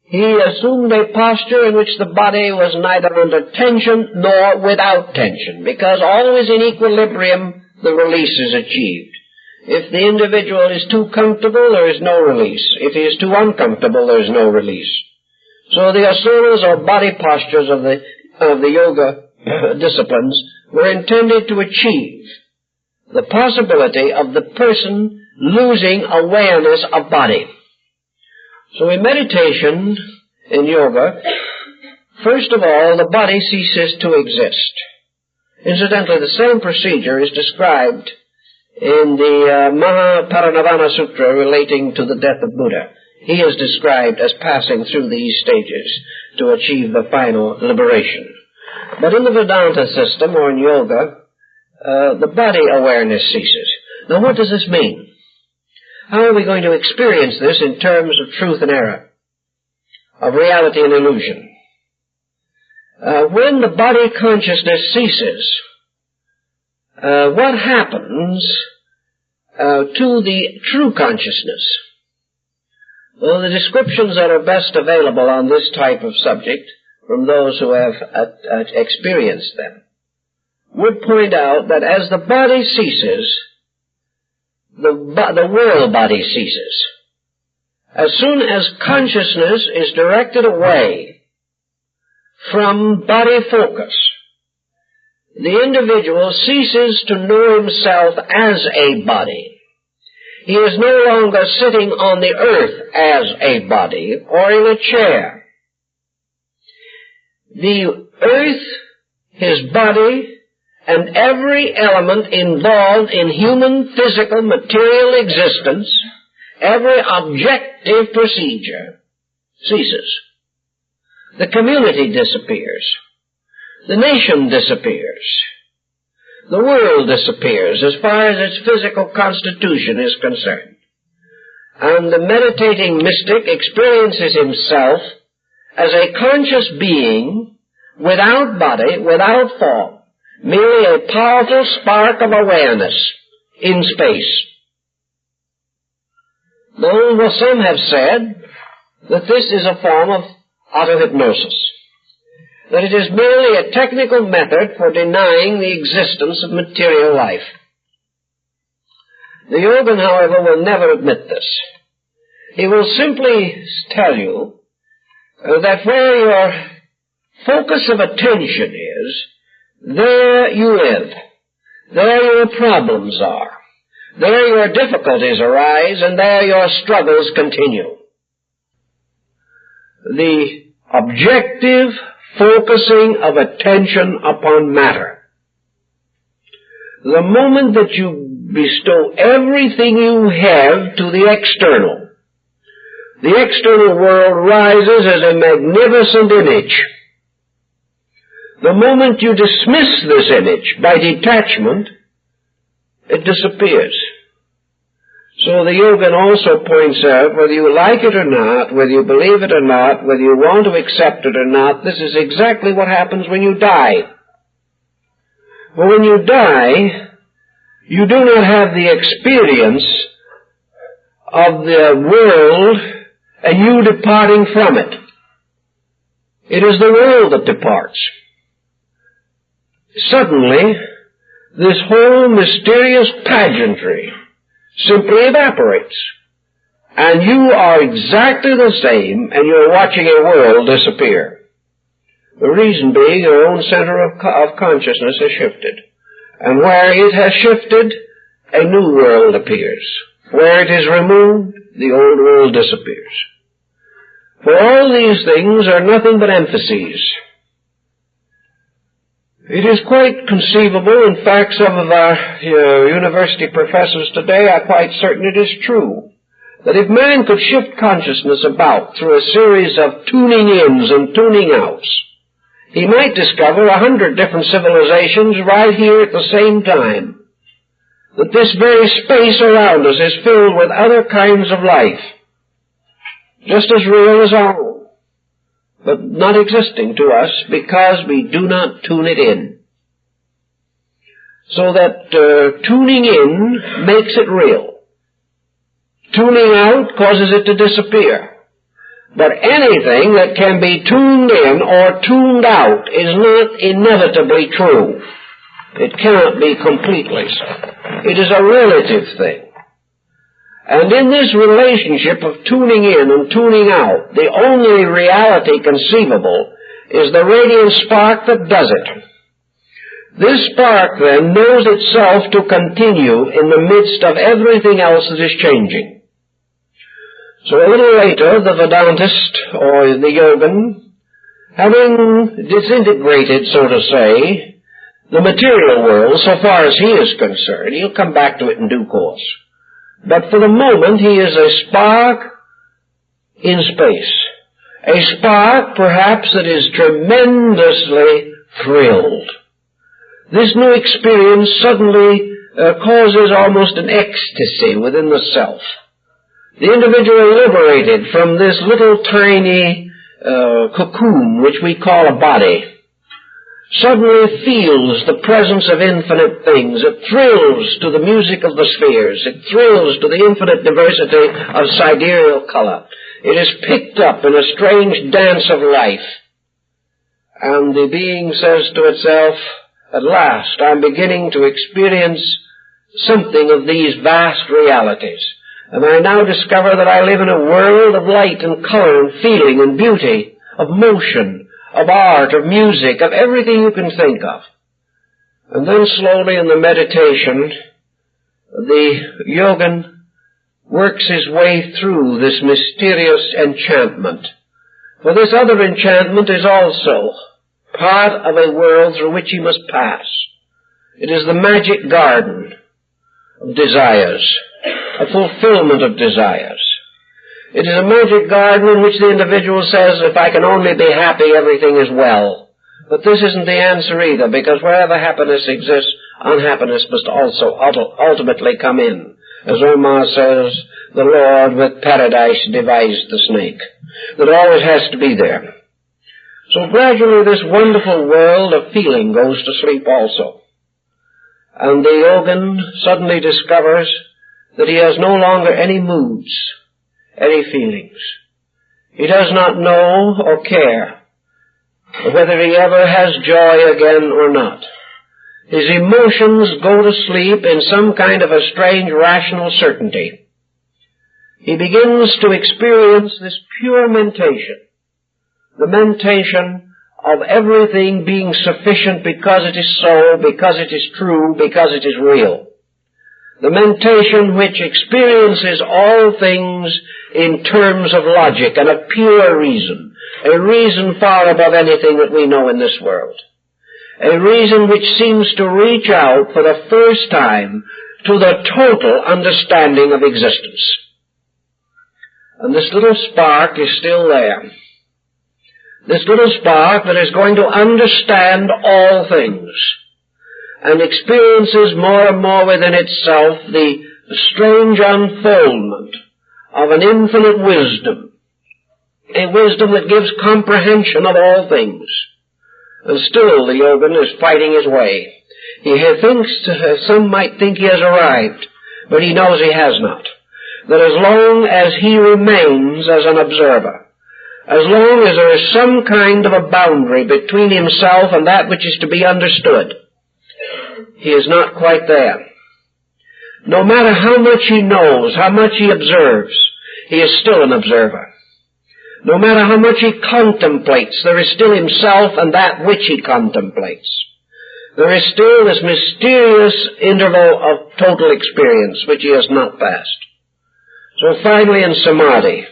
He assumed a posture in which the body was neither under tension nor without tension, because always in equilibrium the release is achieved. If the individual is too comfortable, there is no release. If he is too uncomfortable, there is no release. So the asanas or body postures of the yoga disciplines were intended to achieve the possibility of the person losing awareness of body. So in meditation, in yoga, first of all, the body ceases to exist. Incidentally, the same procedure is described in the Mahaparinirvana Sutra relating to the death of Buddha. He is described as passing through these stages to achieve the final liberation. But in the Vedanta system, or in yoga, the body awareness ceases. Now what does this mean? How are we going to experience this in terms of truth and error, of reality and illusion? When the body consciousness ceases, what happens to the true consciousness? Well, the descriptions that are best available on this type of subject from those who have experienced them would point out that as the body ceases, the world body ceases. As soon as consciousness is directed away from body focus, the individual ceases to know himself as a body. He is no longer sitting on the earth as a body or in a chair. The earth, his body, and every element involved in human, physical, material existence, every objective procedure, ceases. The community disappears. The nation disappears. The world disappears as far as its physical constitution is concerned. And the meditating mystic experiences himself as a conscious being without body, without form, merely a powerful spark of awareness in space. Though some have said that this is a form of auto-hypnosis, that it is merely a technical method for denying the existence of material life. The yogin, however, will never admit this. He will simply tell you that where your focus of attention is, there you live. There your problems are. There your difficulties arise, and there your struggles continue. The objective focusing of attention upon matter. The moment that you bestow everything you have to the external world rises as a magnificent image. The moment you dismiss this image by detachment, it disappears. So the yogin also points out, whether you like it or not, whether you believe it or not, whether you want to accept it or not, this is exactly what happens when you die. For when you die, you do not have the experience of the world and you departing from it. It is the world that departs. Suddenly, this whole mysterious pageantry simply evaporates. And you are exactly the same, and you're watching a world disappear. The reason being your own center of consciousness has shifted. And where it has shifted, a new world appears. Where it is removed, the old world disappears. For all these things are nothing but emphases. It is quite conceivable, in fact some of our university professors today are quite certain it is true, that if man could shift consciousness about through a series of tuning ins and tuning outs, he might discover 100 different civilizations right here at the same time. That this very space around us is filled with other kinds of life, just as real as our own, but not existing to us because we do not tune it in. So that tuning in makes it real. Tuning out causes it to disappear. But anything that can be tuned in or tuned out is not inevitably true. It cannot be completely so. It is a relative thing. And in this relationship of tuning in and tuning out, the only reality conceivable is the radiant spark that does it. This spark, then, knows itself to continue in the midst of everything else that is changing. So a little later, the Vedantist, or the yogin, having disintegrated, so to say, the material world, so far as he is concerned, he'll come back to it in due course. But for the moment, he is a spark in space. A spark, perhaps, that is tremendously thrilled. This new experience suddenly causes almost an ecstasy within the self. The individual liberated from this little tiny cocoon, which we call a body, suddenly feels the presence of infinite things. It thrills to the music of the spheres. It thrills to the infinite diversity of sidereal color. It is picked up in a strange dance of life. And the being says to itself, at last I'm beginning to experience something of these vast realities. And I now discover that I live in a world of light and color and feeling and beauty, of motion, of art, of music, of everything you can think of. And then slowly in the meditation, the yogin works his way through this mysterious enchantment. For this other enchantment is also part of a world through which he must pass. It is the magic garden of desires, a fulfillment of desires. It is a magic garden in which the individual says, if I can only be happy, everything is well. But this isn't the answer either, because wherever happiness exists, unhappiness must also ultimately come in. As Omar says, the Lord with paradise devised the snake. That always has to be there. So gradually this wonderful world of feeling goes to sleep also. And the yogin suddenly discovers that he has no longer any moods, any feelings. He does not know or care whether he ever has joy again or not. His emotions go to sleep in some kind of a strange rational certainty. He begins to experience this pure mentation, the mentation of everything being sufficient because it is so, because it is true, because it is real. The mentation which experiences all things in terms of logic and of pure reason, a reason far above anything that we know in this world. A reason which seems to reach out for the first time to the total understanding of existence. And this little spark is still there. This little spark that is going to understand all things and experiences more and more within itself the strange unfoldment of an infinite wisdom, a wisdom that gives comprehension of all things. And still the yogin is fighting his way. He thinks, some might think he has arrived, but he knows he has not. That as long as he remains as an observer, as long as there is some kind of a boundary between himself and that which is to be understood, he is not quite there. No matter how much he knows, how much he observes, he is still an observer. No matter how much he contemplates, there is still himself and that which he contemplates. There is still this mysterious interval of total experience which he has not passed. So finally in samadhi,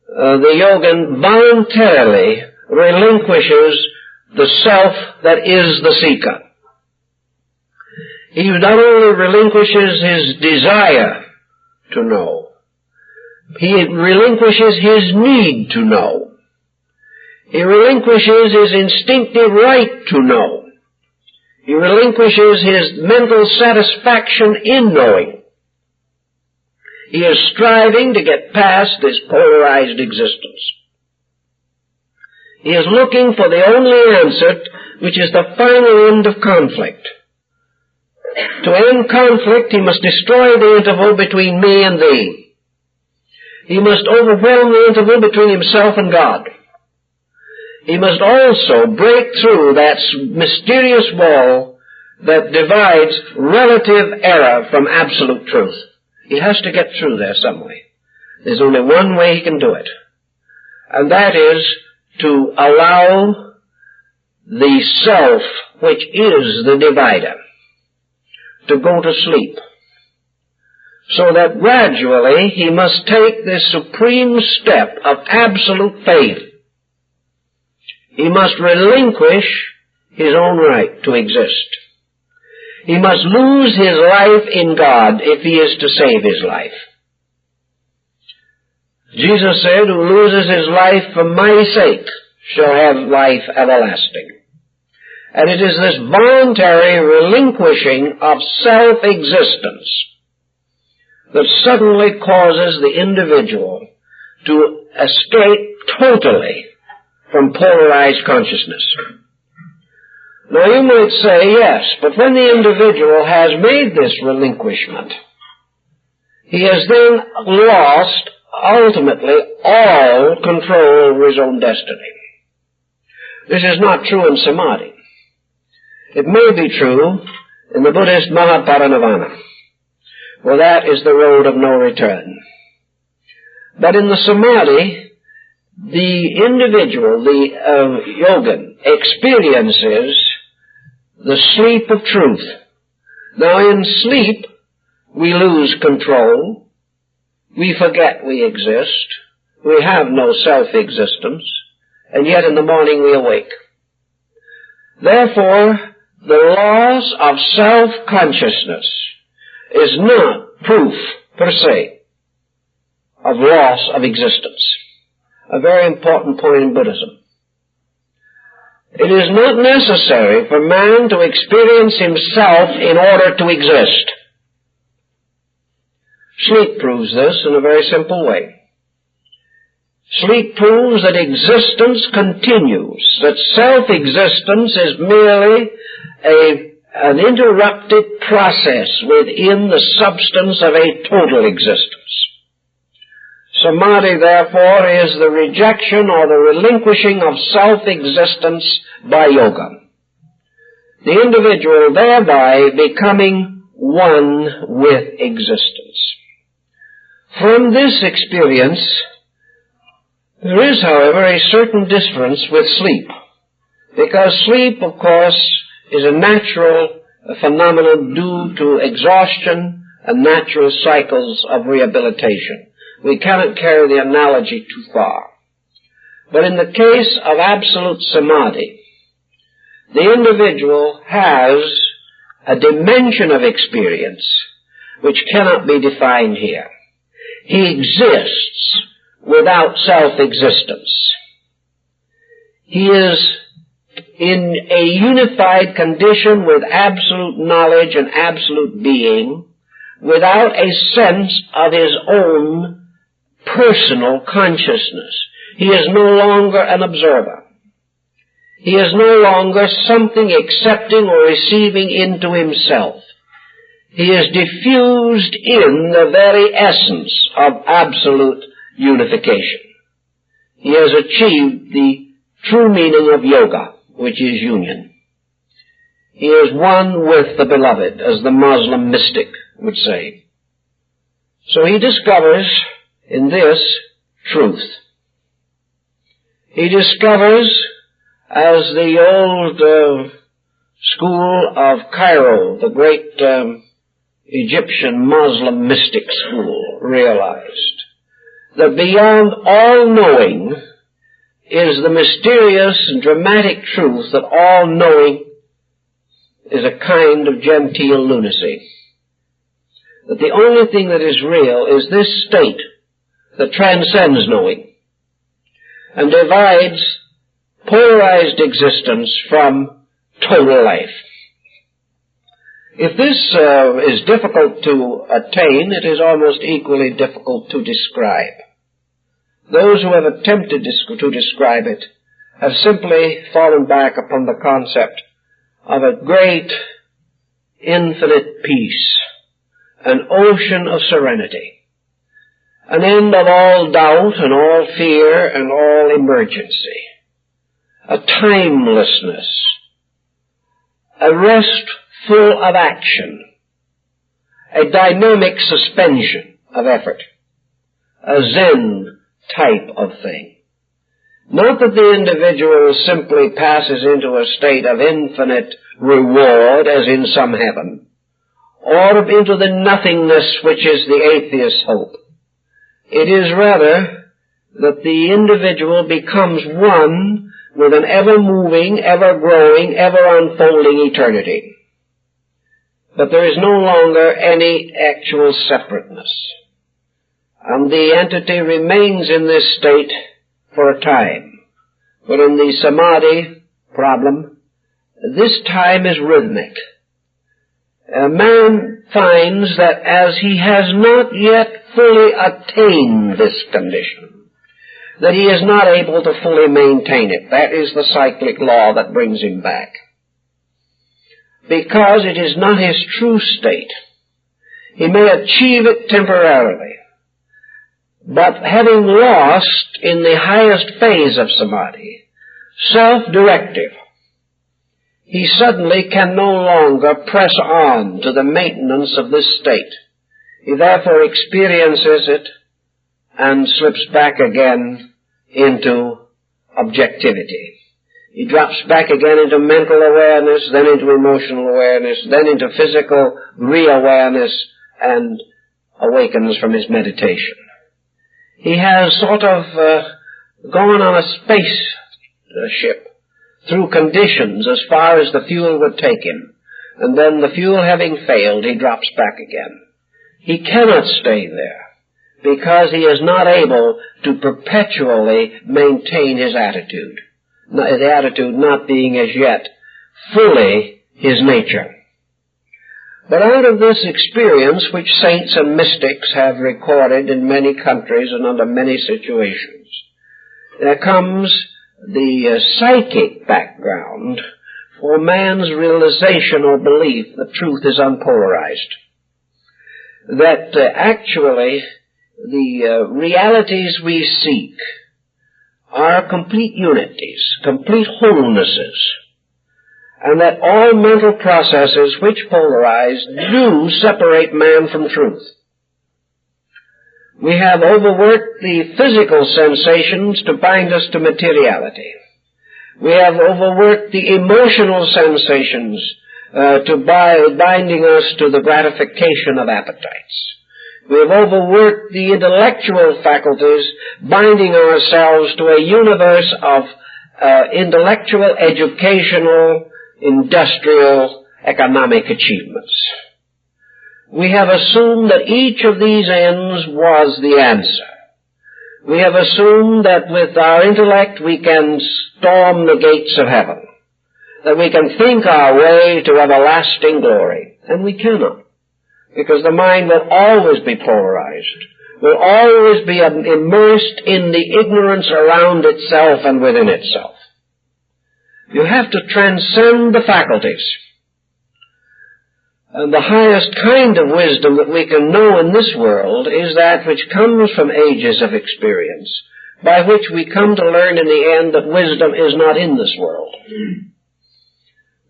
the yogin voluntarily relinquishes the self that is the seeker. He not only relinquishes his desire to know, he relinquishes his need to know. He relinquishes his instinctive right to know. He relinquishes his mental satisfaction in knowing. He is striving to get past this polarized existence. He is looking for the only answer, which is the final end of conflict. To end conflict, he must destroy the interval between me and thee. He must overwhelm the interval between himself and God. He must also break through that mysterious wall that divides relative error from absolute truth. He has to get through there some way. There's only one way he can do it. And that is to allow the self, which is the divider, to go to sleep. So that gradually he must take this supreme step of absolute faith. He must relinquish his own right to exist. He must lose his life in God if he is to save his life. Jesus said, who loses his life for my sake shall have life everlasting. And it is this voluntary relinquishing of self-existence that suddenly causes the individual to escape totally from polarized consciousness. Now you might say, yes, but when the individual has made this relinquishment, he has then lost, ultimately, all control over his own destiny. This is not true in samadhi. It may be true in the Buddhist Mahaparinirvana, for that is the road of no return. But in the samadhi, the individual, the yogin, experiences the sleep of truth. Now in sleep, we lose control, we forget we exist, we have no self-existence, and yet in the morning we awake. Therefore, the loss of self-consciousness is not proof per se of loss of existence. A very important point in Buddhism. It is not necessary for man to experience himself in order to exist. Sleep proves this in a very simple way. Sleep proves that existence continues, that self-existence is merely an interrupted process within the substance of a total existence. Samadhi, therefore, is the rejection or the relinquishing of self-existence by yoga. The individual thereby becoming one with existence. From this experience, there is, however, a certain difference with sleep, because sleep, of course, is a natural phenomenon due to exhaustion and natural cycles of rehabilitation. We cannot carry the analogy too far. But in the case of absolute samadhi, the individual has a dimension of experience which cannot be defined here. He exists without self-existence. He is in a unified condition with absolute knowledge and absolute being, without a sense of his own personal consciousness. He is no longer an observer. He is no longer something accepting or receiving into himself. He is diffused in the very essence of absolute unification. He has achieved the true meaning of yoga, which is union. He is one with the beloved, as the Muslim mystic would say. So he discovers in this truth. He discovers, as the old school of Cairo, the great Egyptian Muslim mystic school, realized, that beyond all knowing is the mysterious and dramatic truth that all knowing is a kind of genteel lunacy. That the only thing that is real is this state that transcends knowing and divides polarized existence from total life. If this is difficult to attain, it is almost equally difficult to describe. Those who have attempted to describe it have simply fallen back upon the concept of a great, infinite peace, an ocean of serenity, an end of all doubt and all fear and all emergency, a timelessness, a rest full of action, a dynamic suspension of effort, a Zen type of thing. Not that the individual simply passes into a state of infinite reward as in some heaven, or into the nothingness which is the atheist's hope. It is rather that the individual becomes one with an ever-moving, ever-growing, ever-unfolding eternity. But there is no longer any actual separateness. And the entity remains in this state for a time. But in the samadhi problem, this time is rhythmic. A man finds that as he has not yet fully attained this condition, that he is not able to fully maintain it. That is the cyclic law that brings him back. Because it is not his true state. He may achieve it temporarily, but having lost in the highest phase of samadhi, self-directive, he suddenly can no longer press on to the maintenance of this state. He therefore experiences it and slips back again into objectivity. He drops back again into mental awareness, then into emotional awareness, then into physical re-awareness, and awakens from his meditation. He has sort of gone on a spaceship through conditions as far as the fuel would take him, and then the fuel having failed, he drops back again. He cannot stay there, because he is not able to perpetually maintain his attitude, the attitude not being as yet fully his nature. But out of this experience, which saints and mystics have recorded in many countries and under many situations, there comes the psychic background for man's realization or belief that truth is unpolarized. That actually the realities we seek are complete unities, complete wholenesses, and that all mental processes which polarize do separate man from truth. We have overworked the physical sensations to bind us to materiality. We have overworked the emotional sensations binding us to the gratification of appetites. We have overworked the intellectual faculties, binding ourselves to a universe of intellectual, educational, industrial, economic achievements. We have assumed that each of these ends was the answer. We have assumed that with our intellect we can storm the gates of heaven, that we can think our way to everlasting glory. And we cannot, because the mind will always be polarized, will always be immersed in the ignorance around itself and within itself. You have to transcend the faculties. And the highest kind of wisdom that we can know in this world is that which comes from ages of experience, by which we come to learn in the end that wisdom is not in this world.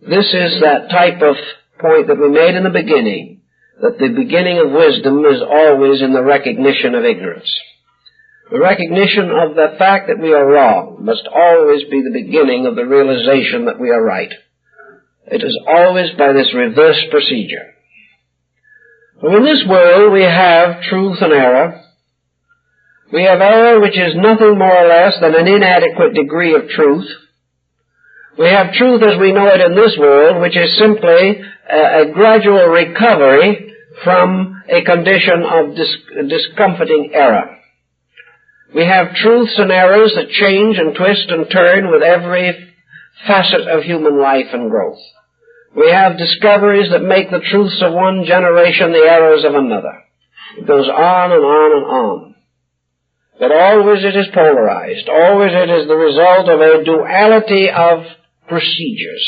This is that type of point that we made in the beginning, that the beginning of wisdom is always in the recognition of ignorance. The recognition of the fact that we are wrong must always be the beginning of the realization that we are right. It is always by this reverse procedure. So in this world we have truth and error. We have error which is nothing more or less than an inadequate degree of truth. We have truth as we know it in this world, which is simply a gradual recovery from a condition of discomforting error. We have truths and errors that change and twist and turn with every facet of human life and growth. We have discoveries that make the truths of one generation the errors of another. It goes on and on and on. But always it is polarized. Always it is the result of a duality of procedures.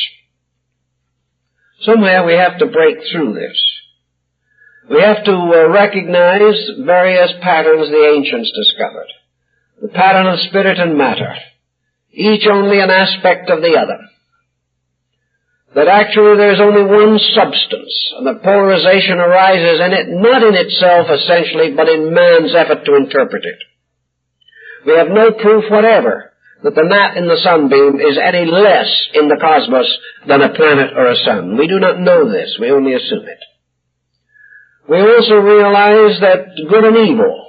Somewhere we have to break through this. We have to recognize various patterns the ancients discovered. The pattern of spirit and matter, each only an aspect of the other. That actually there is only one substance, and that polarization arises in it, not in itself essentially, but in man's effort to interpret it. We have no proof whatever that the gnat in the sunbeam is any less in the cosmos than a planet or a sun. We do not know this, we only assume it. We also realize that good and evil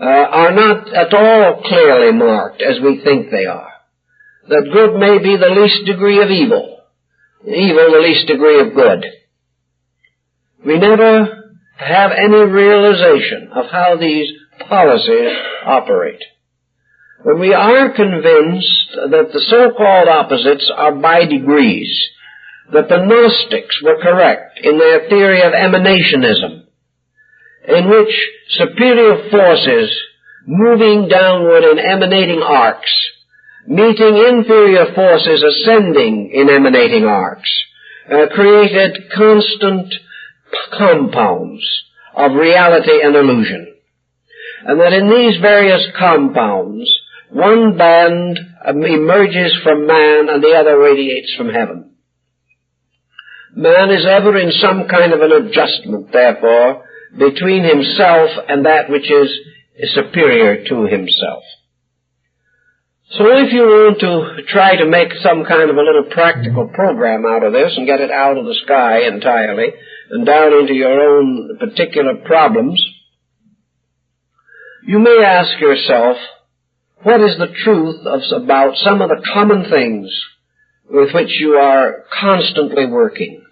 are not at all clearly marked as we think they are. That good may be the least degree of evil, evil the least degree of good. We never have any realization of how these policies operate. But we are convinced that the so-called opposites are by degrees, that the Gnostics were correct in their theory of emanationism, in which superior forces moving downward in emanating arcs, meeting inferior forces ascending in emanating arcs, created constant compounds of reality and illusion. And that in these various compounds, one band emerges from man and the other radiates from heaven. Man is ever in some kind of an adjustment, therefore, between himself and that which is superior to himself. So if you want to try to make some kind of a little practical program out of this and get it out of the sky entirely and down into your own particular problems, you may ask yourself, what is the truth about some of the common things with which you are constantly working?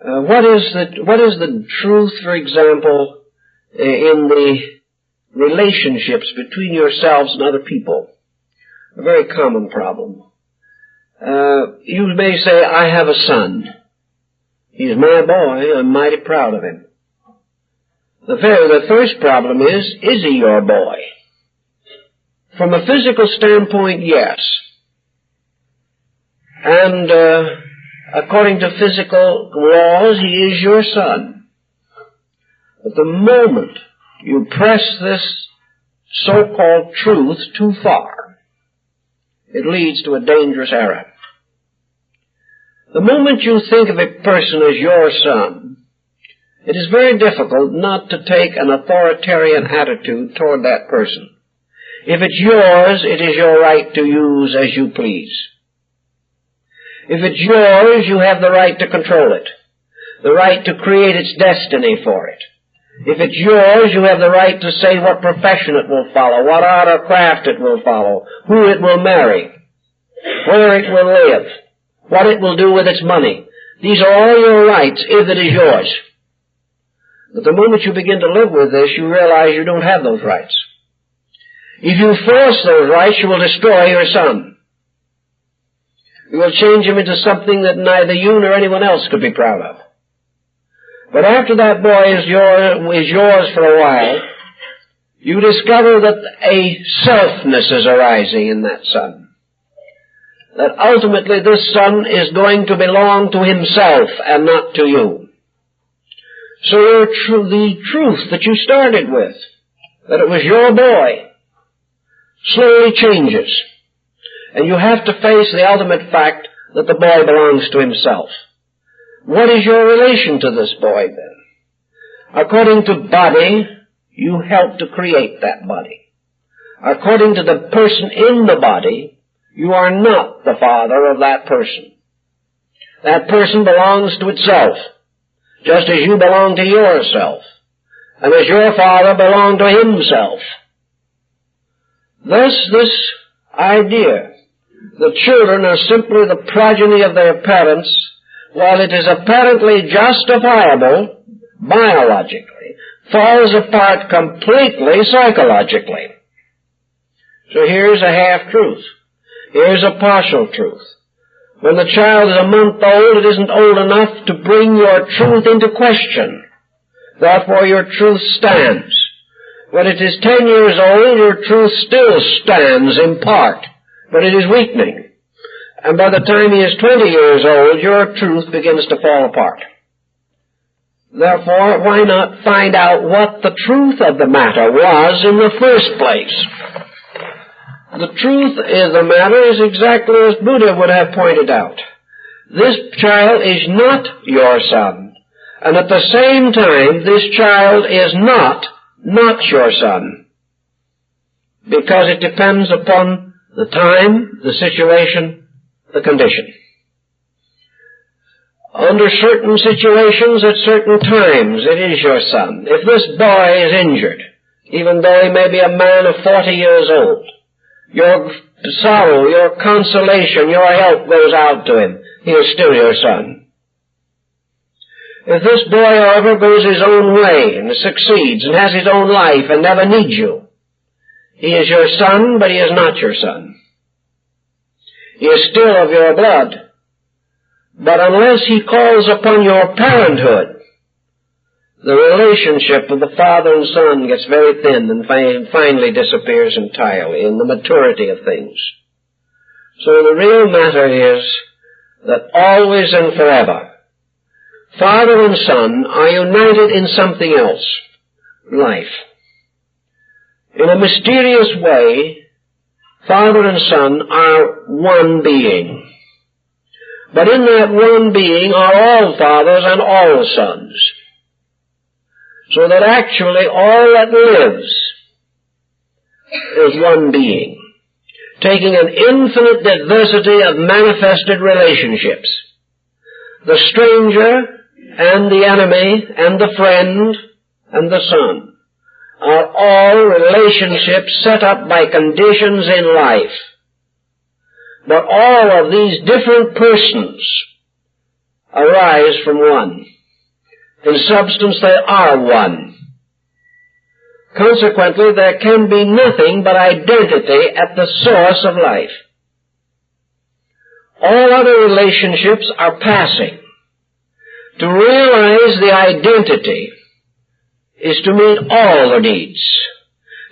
What is the truth, for example, in the relationships between yourselves and other people. A very common problem. You may say, I have a son. He's my boy. I'm mighty proud of him. The first problem is he your boy? From a physical standpoint, yes. And according to physical laws, he is your son. But the moment you press this so-called truth too far, it leads to a dangerous error. The moment you think of a person as your son, it is very difficult not to take an authoritarian attitude toward that person. If it's yours, it is your right to use as you please. If it's yours, you have the right to control it, the right to create its destiny for it. If it's yours, you have the right to say what profession it will follow, what art or craft it will follow, who it will marry, where it will live, what it will do with its money. These are all your rights if it is yours. But the moment you begin to live with this, you realize you don't have those rights. If you force those rights, you will destroy your son. You will change him into something that neither you nor anyone else could be proud of. But after that boy is yours for a while, you discover that a selfness is arising in that son. That ultimately this son is going to belong to himself and not to you. So the truth that you started with, that it was your boy, slowly changes. And you have to face the ultimate fact that the boy belongs to himself. What is your relation to this boy then? According to body, you help to create that body. According to the person in the body, you are not the father of that person. That person belongs to itself, just as you belong to yourself, and as your father belonged to himself. Thus, this idea that children are simply the progeny of their parents, while it is apparently justifiable biologically, falls apart completely psychologically. So here's a half-truth. Here's a partial truth. When the child is a month old, it isn't old enough to bring your truth into question. Therefore, your truth stands. When it is 10 years old, your truth still stands in part, but it is weakening. And by the time he is 20 years old, your truth begins to fall apart. Therefore, why not find out what the truth of the matter was in the first place? The truth of the matter is exactly as Buddha would have pointed out. This child is not your son, and at the same time, this child is not your son, because it depends upon the time, the situation, the condition. Under certain situations, at certain times, it is your son. If this boy is injured, even though he may be a man of 40 years old, your sorrow, your consolation, your help goes out to him. He is still your son. If this boy, however, goes his own way and succeeds and has his own life and never needs you, he is your son, but he is not your son. He is still of your blood. But unless he calls upon your parenthood, the relationship of the father and son gets very thin and finally disappears entirely in the maturity of things. So the real matter is that always and forever, father and son are united in something else, life. In a mysterious way, father and son are one being. But in that one being are all fathers and all sons. So that actually all that lives is one being, taking an infinite diversity of manifested relationships. The stranger and the enemy and the friend and the son are all relationships set up by conditions in life. But all of these different persons arise from one. In substance, they are one. Consequently, there can be nothing but identity at the source of life. All other relationships are passing. To realize the identity is to meet all the needs.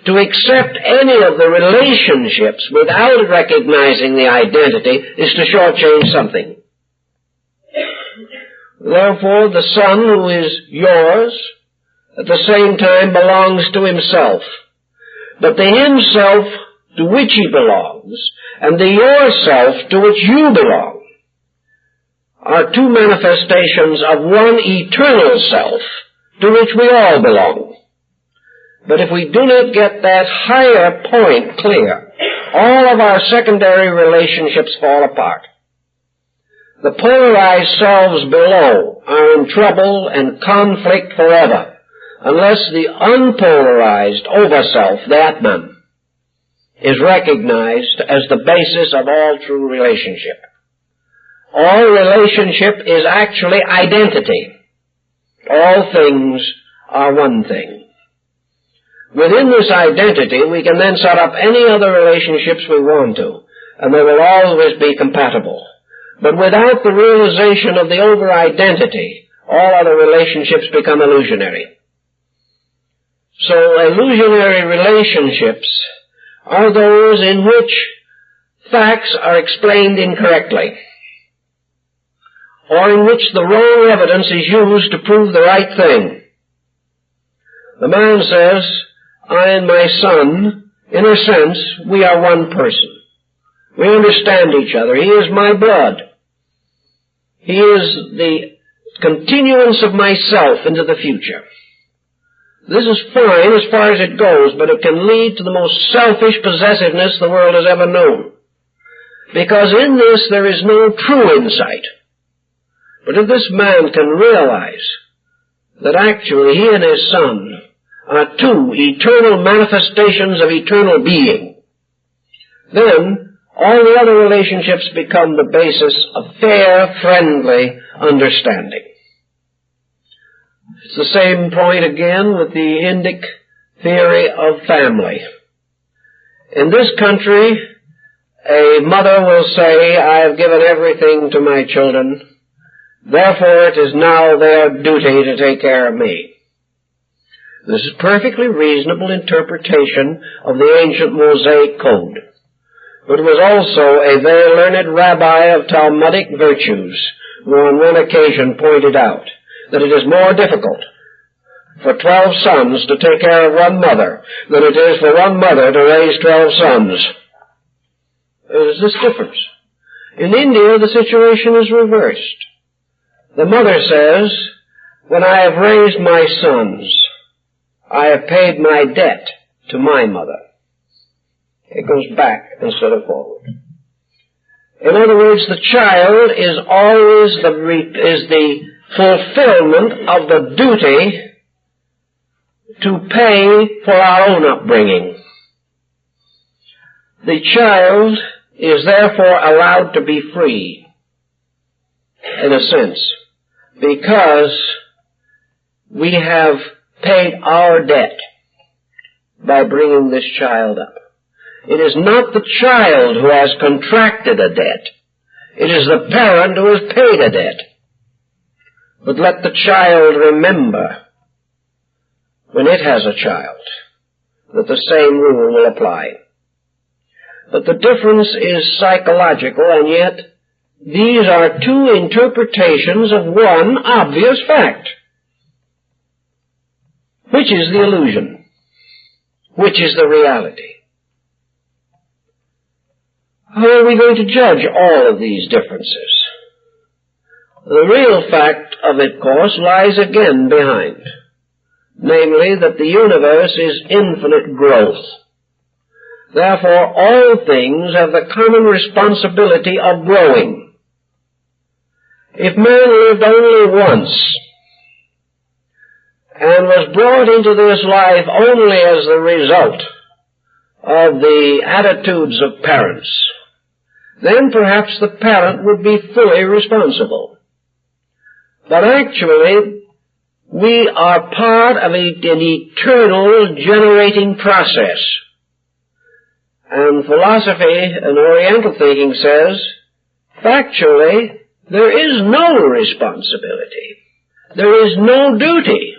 To accept any of the relationships without recognizing the identity is to shortchange something. Therefore, the son who is yours at the same time belongs to himself. But the himself to which he belongs and the yourself to which you belong are two manifestations of one eternal self to which we all belong. But if we do not get that higher point clear, all of our secondary relationships fall apart. The polarized selves below are in trouble and conflict forever, unless the unpolarized overself, the Atman, is recognized as the basis of all true relationship. All relationship is actually identity. All things are one thing. Within this identity, we can then set up any other relationships we want to, and they will always be compatible. But without the realization of the over-identity, all other relationships become illusionary. So illusionary relationships are those in which facts are explained incorrectly, or in which the wrong evidence is used to prove the right thing. The man says, I and my son, in a sense, we are one person. We understand each other. He is my blood. He is the continuance of myself into the future. This is fine as far as it goes, but it can lead to the most selfish possessiveness the world has ever known. Because in this there is no true insight. But if this man can realize that actually he and his son are two eternal manifestations of eternal being, then all the other relationships become the basis of fair, friendly understanding. It's the same point again with the Indic theory of family. In this country, a mother will say, I have given everything to my children, therefore it is now their duty to take care of me. This is perfectly reasonable interpretation of the ancient Mosaic code. But it was also a very learned rabbi of Talmudic virtues who on one occasion pointed out that it is more difficult for 12 sons to take care of one mother than it is for one mother to raise 12 sons. There's this difference. In India, the situation is reversed. The mother says, when I have raised my sons, I have paid my debt to my mother. It goes back instead of forward. In other words, the child is always the fulfillment of the duty to pay for our own upbringing. The child is therefore allowed to be free, in a sense, because we have paid our debt by bringing this child up. It is not the child who has contracted a debt. It is the parent who has paid a debt. But let the child remember, when it has a child, that the same rule will apply. But the difference is psychological, and yet these are two interpretations of one obvious fact. Which is the illusion? Which is the reality? How are we going to judge all of these differences? The real fact of it, of course, lies again behind. Namely, that the universe is infinite growth. Therefore, all things have the common responsibility of growing. If man lived only once, and was brought into this life only as the result of the attitudes of parents, then perhaps the parent would be fully responsible. But actually, We are part of an eternal generating process. And philosophy and Oriental thinking says, factually, there is no responsibility. There is no duty.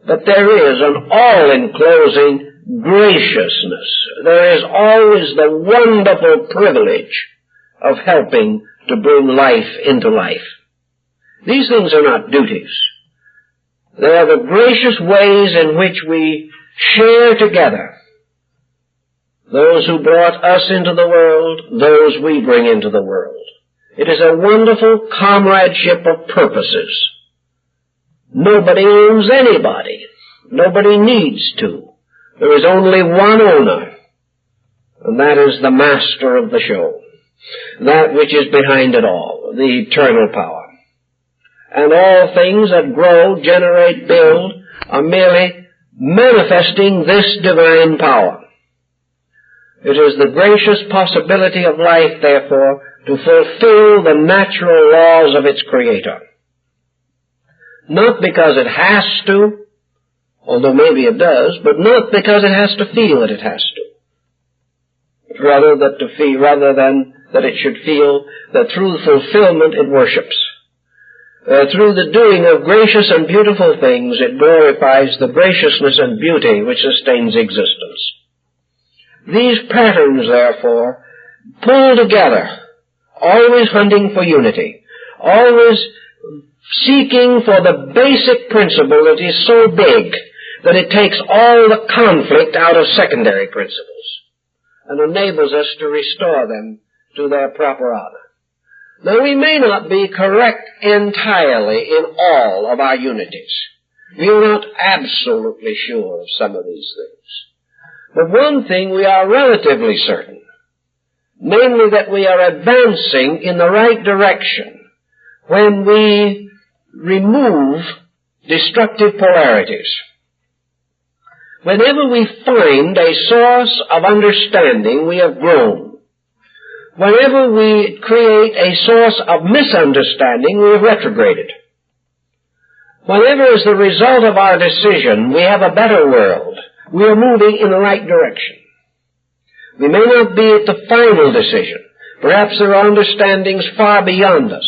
But there is an all-enclosing graciousness. There is always the wonderful privilege of helping to bring life into life. These things are not duties. They are the gracious ways in which we share together. Those who brought us into the world, those we bring into the world. It is a wonderful comradeship of purposes. Nobody owns anybody. Nobody needs to. There is only one owner, and that is the master of the show, that which is behind it all, the eternal power. And all things that grow, generate, build, are merely manifesting this divine power. It is the gracious possibility of life, therefore, to fulfill the natural laws of its Creator. Not because it has to, although maybe it does, but not because it has to feel that it has to. Rather than that it should feel that through fulfillment it worships. Through the doing of gracious and beautiful things, it glorifies the graciousness and beauty which sustains existence. These patterns, therefore, pull together, always hunting for unity, always seeking for the basic principle that is so big that it takes all the conflict out of secondary principles and enables us to restore them to their proper honor. Now, we may not be correct entirely in all of our unities. We are not absolutely sure of some of these things. But one thing we are relatively certain, namely that we are advancing in the right direction when we remove destructive polarities. Whenever we find a source of understanding, we have grown. Whenever we create a source of misunderstanding, we have retrograded. Whenever, as the result of our decision, we have a better world, we are moving in the right direction. We may not be at the final decision. Perhaps there are understandings far beyond us.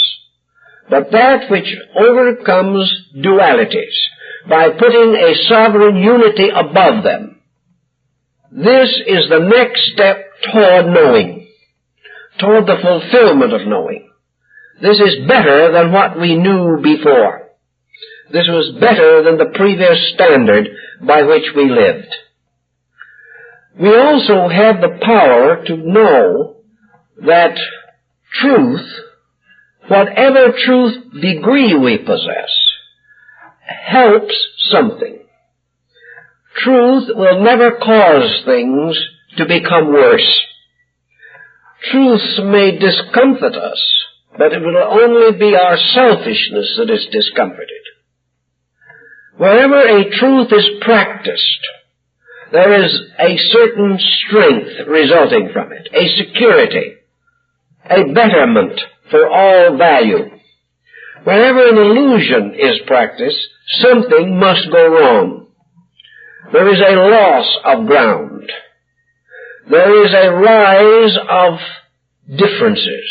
But that which overcomes dualities by putting a sovereign unity above them, this is the next step toward knowing, toward the fulfillment of knowing. This is better than what we knew before. This was better than the previous standard by which we lived. We also have the power to know that truth, whatever truth degree we possess, helps something. Truth will never cause things to become worse. Truths may discomfort us, but it will only be our selfishness that is discomforted. Wherever a truth is practiced, there is a certain strength resulting from it, a security, a betterment for all value. Wherever an illusion is practiced, something must go wrong. There is a loss of ground. There is a rise of differences.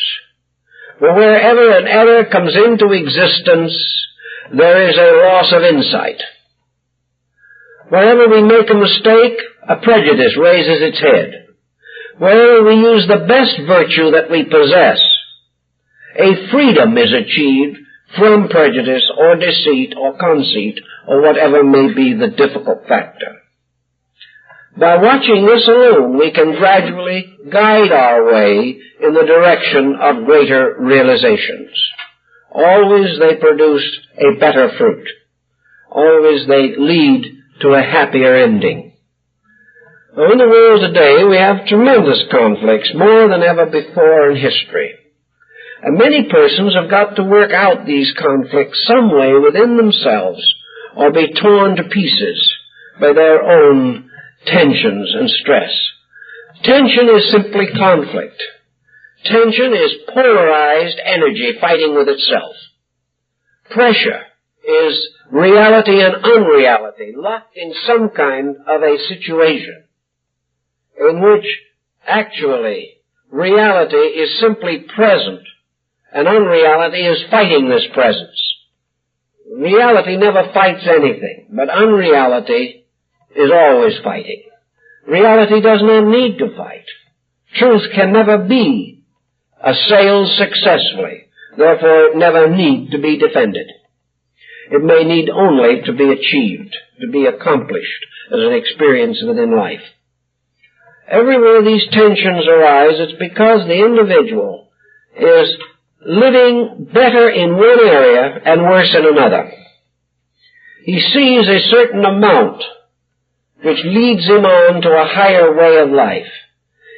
Wherever an error comes into existence, there is a loss of insight. Wherever we make a mistake, a prejudice raises its head. Wherever we use the best virtue that we possess, a freedom is achieved from prejudice or deceit or conceit or whatever may be the difficult factor. By watching this alone, we can gradually guide our way in the direction of greater realizations. Always they produce a better fruit. Always they lead to a happier ending. Now, in the world today, we have tremendous conflicts, more than ever before in history. And many persons have got to work out these conflicts some way within themselves or be torn to pieces by their own tensions and stress. Tension is simply conflict. Tension is polarized energy fighting with itself. Pressure is reality and unreality, locked in some kind of a situation in which actually reality is simply present and unreality is fighting this presence. Reality never fights anything, but unreality is always fighting. Reality does not need to fight. Truth can never be assailed successfully. Therefore, it never need to be defended. It may need only to be achieved, to be accomplished as an experience within life. Everywhere these tensions arise, it's because the individual is living better in one area and worse in another. He sees a certain amount which leads him on to a higher way of life.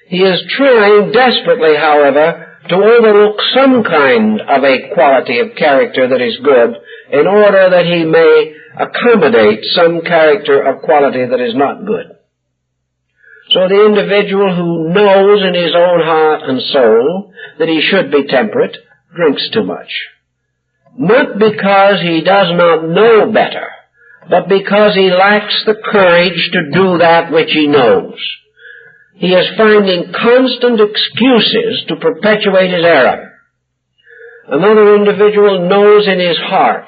He is trying desperately, however, to overlook some kind of a quality of character that is good in order that he may accommodate some character of quality that is not good. So the individual who knows in his own heart and soul that he should be temperate drinks too much. Not because he does not know better, but because he lacks the courage to do that which he knows. He is finding constant excuses to perpetuate his error. Another individual knows in his heart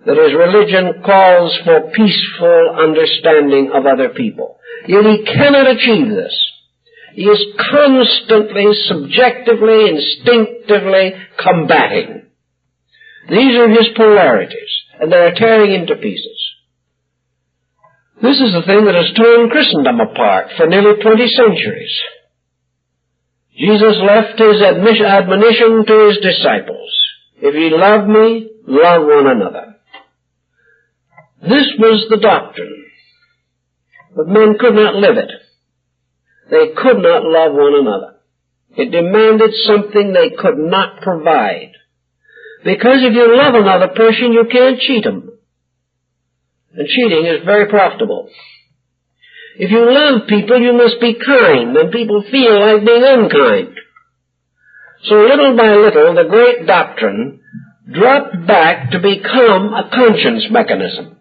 that his religion calls for peaceful understanding of other people. Yet he cannot achieve this. He is constantly, subjectively, instinctively combating. These are his polarities, and they are tearing him to pieces. This is the thing that has torn Christendom apart for nearly 20 centuries. Jesus left his admonition to his disciples. If ye love me, love one another. This was the doctrine. But men could not live it. They could not love one another. It demanded something they could not provide. Because if you love another person, you can't cheat him. And cheating is very profitable. If you love people, you must be kind, and people feel like being unkind. So little by little, the great doctrine dropped back to become a conscience mechanism.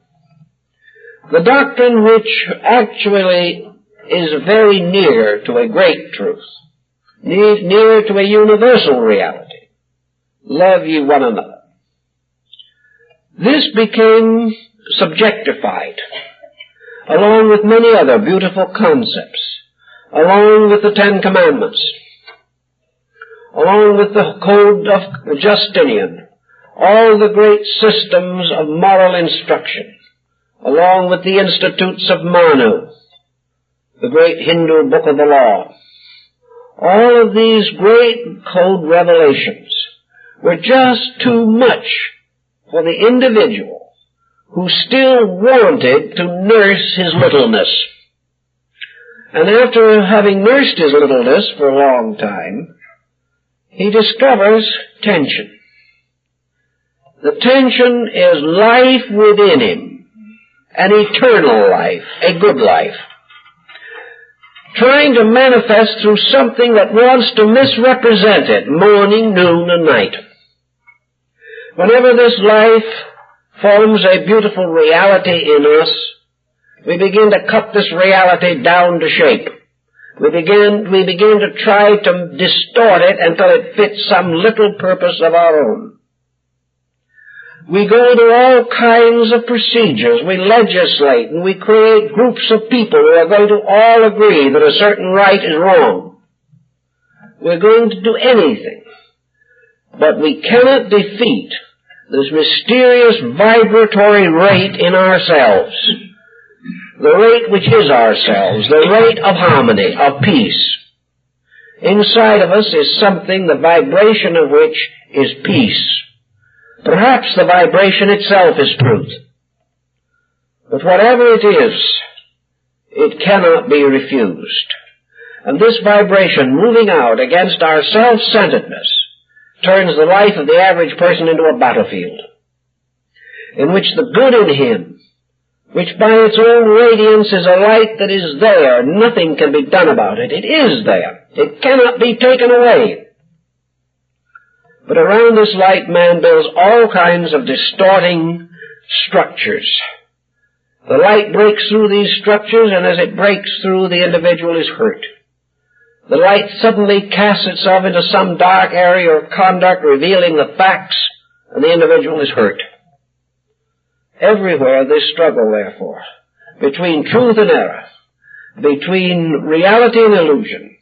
The doctrine which actually is very near to a great truth, near to a universal reality. Love ye one another. This became subjectified, along with many other beautiful concepts, along with the Ten Commandments, along with the Code of Justinian, all the great systems of moral instruction, along with the Institutes of Manu, the great Hindu book of the law. All of these great code revelations were just too much for the individual who still wanted to nurse his littleness. And after having nursed his littleness for a long time, he discovers tension. The tension is life within him, an eternal life, a good life, trying to manifest through something that wants to misrepresent it morning, noon, and night. Whenever this life forms a beautiful reality in us, we begin to cut this reality down to shape. We begin to try to distort it until it fits some little purpose of our own. We go to all kinds of procedures. We legislate and we create groups of people who are going to all agree that a certain right is wrong. We're going to do anything. But we cannot defeat this mysterious vibratory rate in ourselves. The rate which is ourselves, the rate of harmony, of peace. Inside of us is something, the vibration of which is peace. Perhaps the vibration itself is truth. But whatever it is, it cannot be refused. And this vibration moving out against our self-centeredness turns the life of the average person into a battlefield in which the good in him, which by its own radiance is a light that is there, nothing can be done about it. It is there. It cannot be taken away. But around this light, man builds all kinds of distorting structures. The light breaks through these structures, and as it breaks through, the individual is hurt. The light suddenly casts itself into some dark area of conduct, revealing the facts, and the individual is hurt. Everywhere this struggle, therefore, between truth and error, between reality and illusion,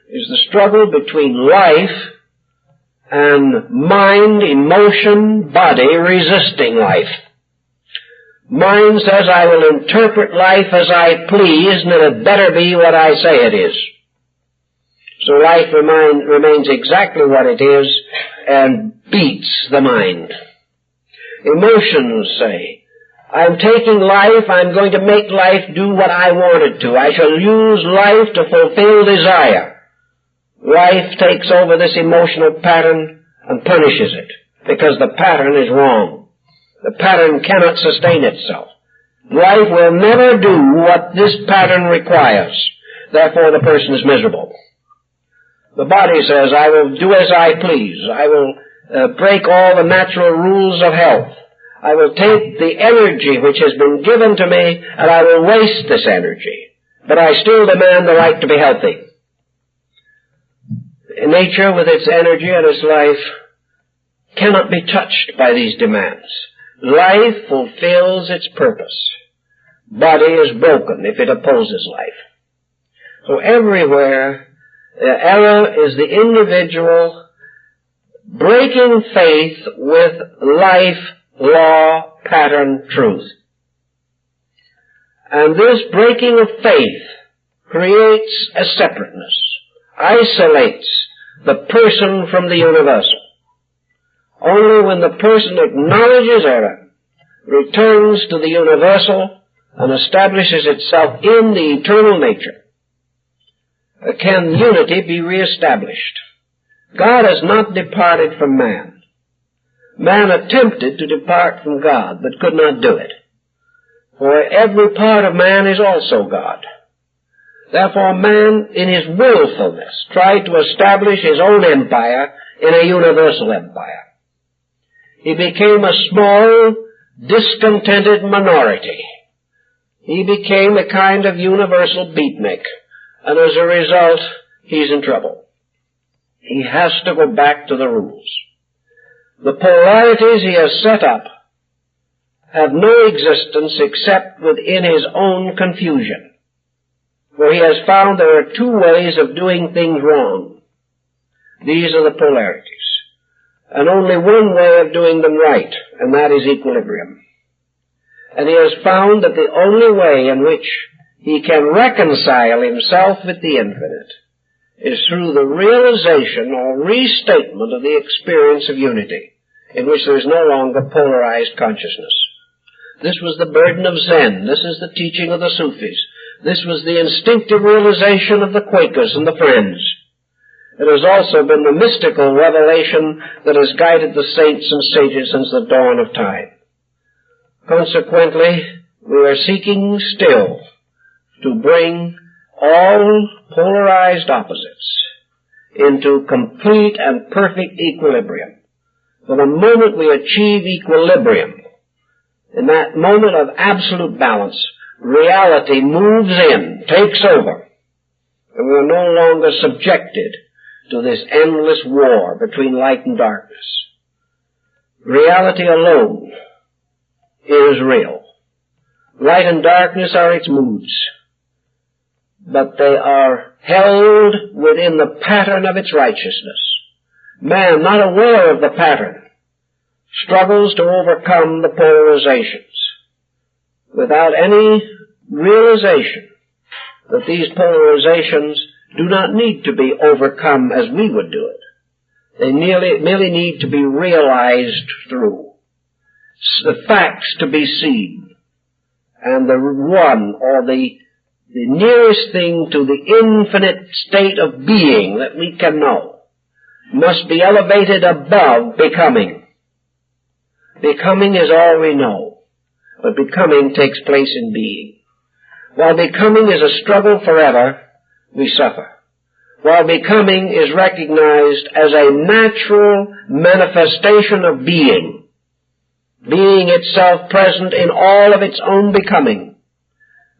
is the struggle between life and mind, emotion, body resisting life. Mind says, I will interpret life as I please, and it had better be what I say it is. So life remains exactly what it is and beats the mind. Emotions say, I'm taking life, I'm going to make life do what I want it to. I shall use life to fulfill desire. Life takes over this emotional pattern and punishes it, because the pattern is wrong. The pattern cannot sustain itself. Life will never do what this pattern requires. Therefore, the person is miserable. The body says, I will do as I please. I will break all the natural rules of health. I will take the energy which has been given to me, and I will waste this energy. But I still demand the right to be healthy. Nature, with its energy and its life, cannot be touched by these demands. Life fulfills its purpose. Body is broken if it opposes life. So everywhere, error is the individual breaking faith with life, law, pattern, truth. And this breaking of faith creates a separateness, isolates the person from the universal. Only when the person acknowledges error, returns to the universal, and establishes itself in the eternal nature, can unity be reestablished. God has not departed from man. Man attempted to depart from God, but could not do it. For every part of man is also God. Therefore, man, in his willfulness, tried to establish his own empire in a universal empire. He became a small, discontented minority. He became a kind of universal beatnik, and as a result, he's in trouble. He has to go back to the rules. The polarities he has set up have no existence except within his own confusion, for he has found there are two ways of doing things wrong. These are the polarities, and only one way of doing them right, and that is equilibrium. And he has found that the only way in which he can reconcile himself with the infinite is through the realization or restatement of the experience of unity, in which there is no longer polarized consciousness. This was the burden of Zen. This is the teaching of the Sufis. This was the instinctive realization of the Quakers and the Friends. It has also been the mystical revelation that has guided the saints and sages since the dawn of time. Consequently, we are seeking still to bring all polarized opposites into complete and perfect equilibrium. For the moment we achieve equilibrium, in that moment of absolute balance, reality moves in, takes over, and we are no longer subjected to this endless war between light and darkness. Reality alone is real. Light and darkness are its moods, but they are held within the pattern of its righteousness. Man, not aware of the pattern, struggles to overcome the polarizations without any realization that these polarizations do not need to be overcome as we would do it. They merely need to be realized through. The facts to be seen, and the one or the nearest thing to the infinite state of being that we can know must be elevated above becoming. Becoming is all we know, but becoming takes place in being. While becoming is a struggle forever, we suffer. While becoming is recognized as a natural manifestation of being being itself present in all of its own becoming,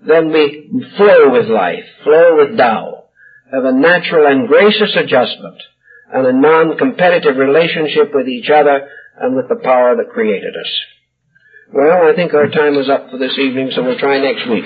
then we flow with life, flow with Tao, have a natural and gracious adjustment, and a non-competitive relationship with each other and with the power that created us. Well, I think our time is up for this evening, so we'll try next week.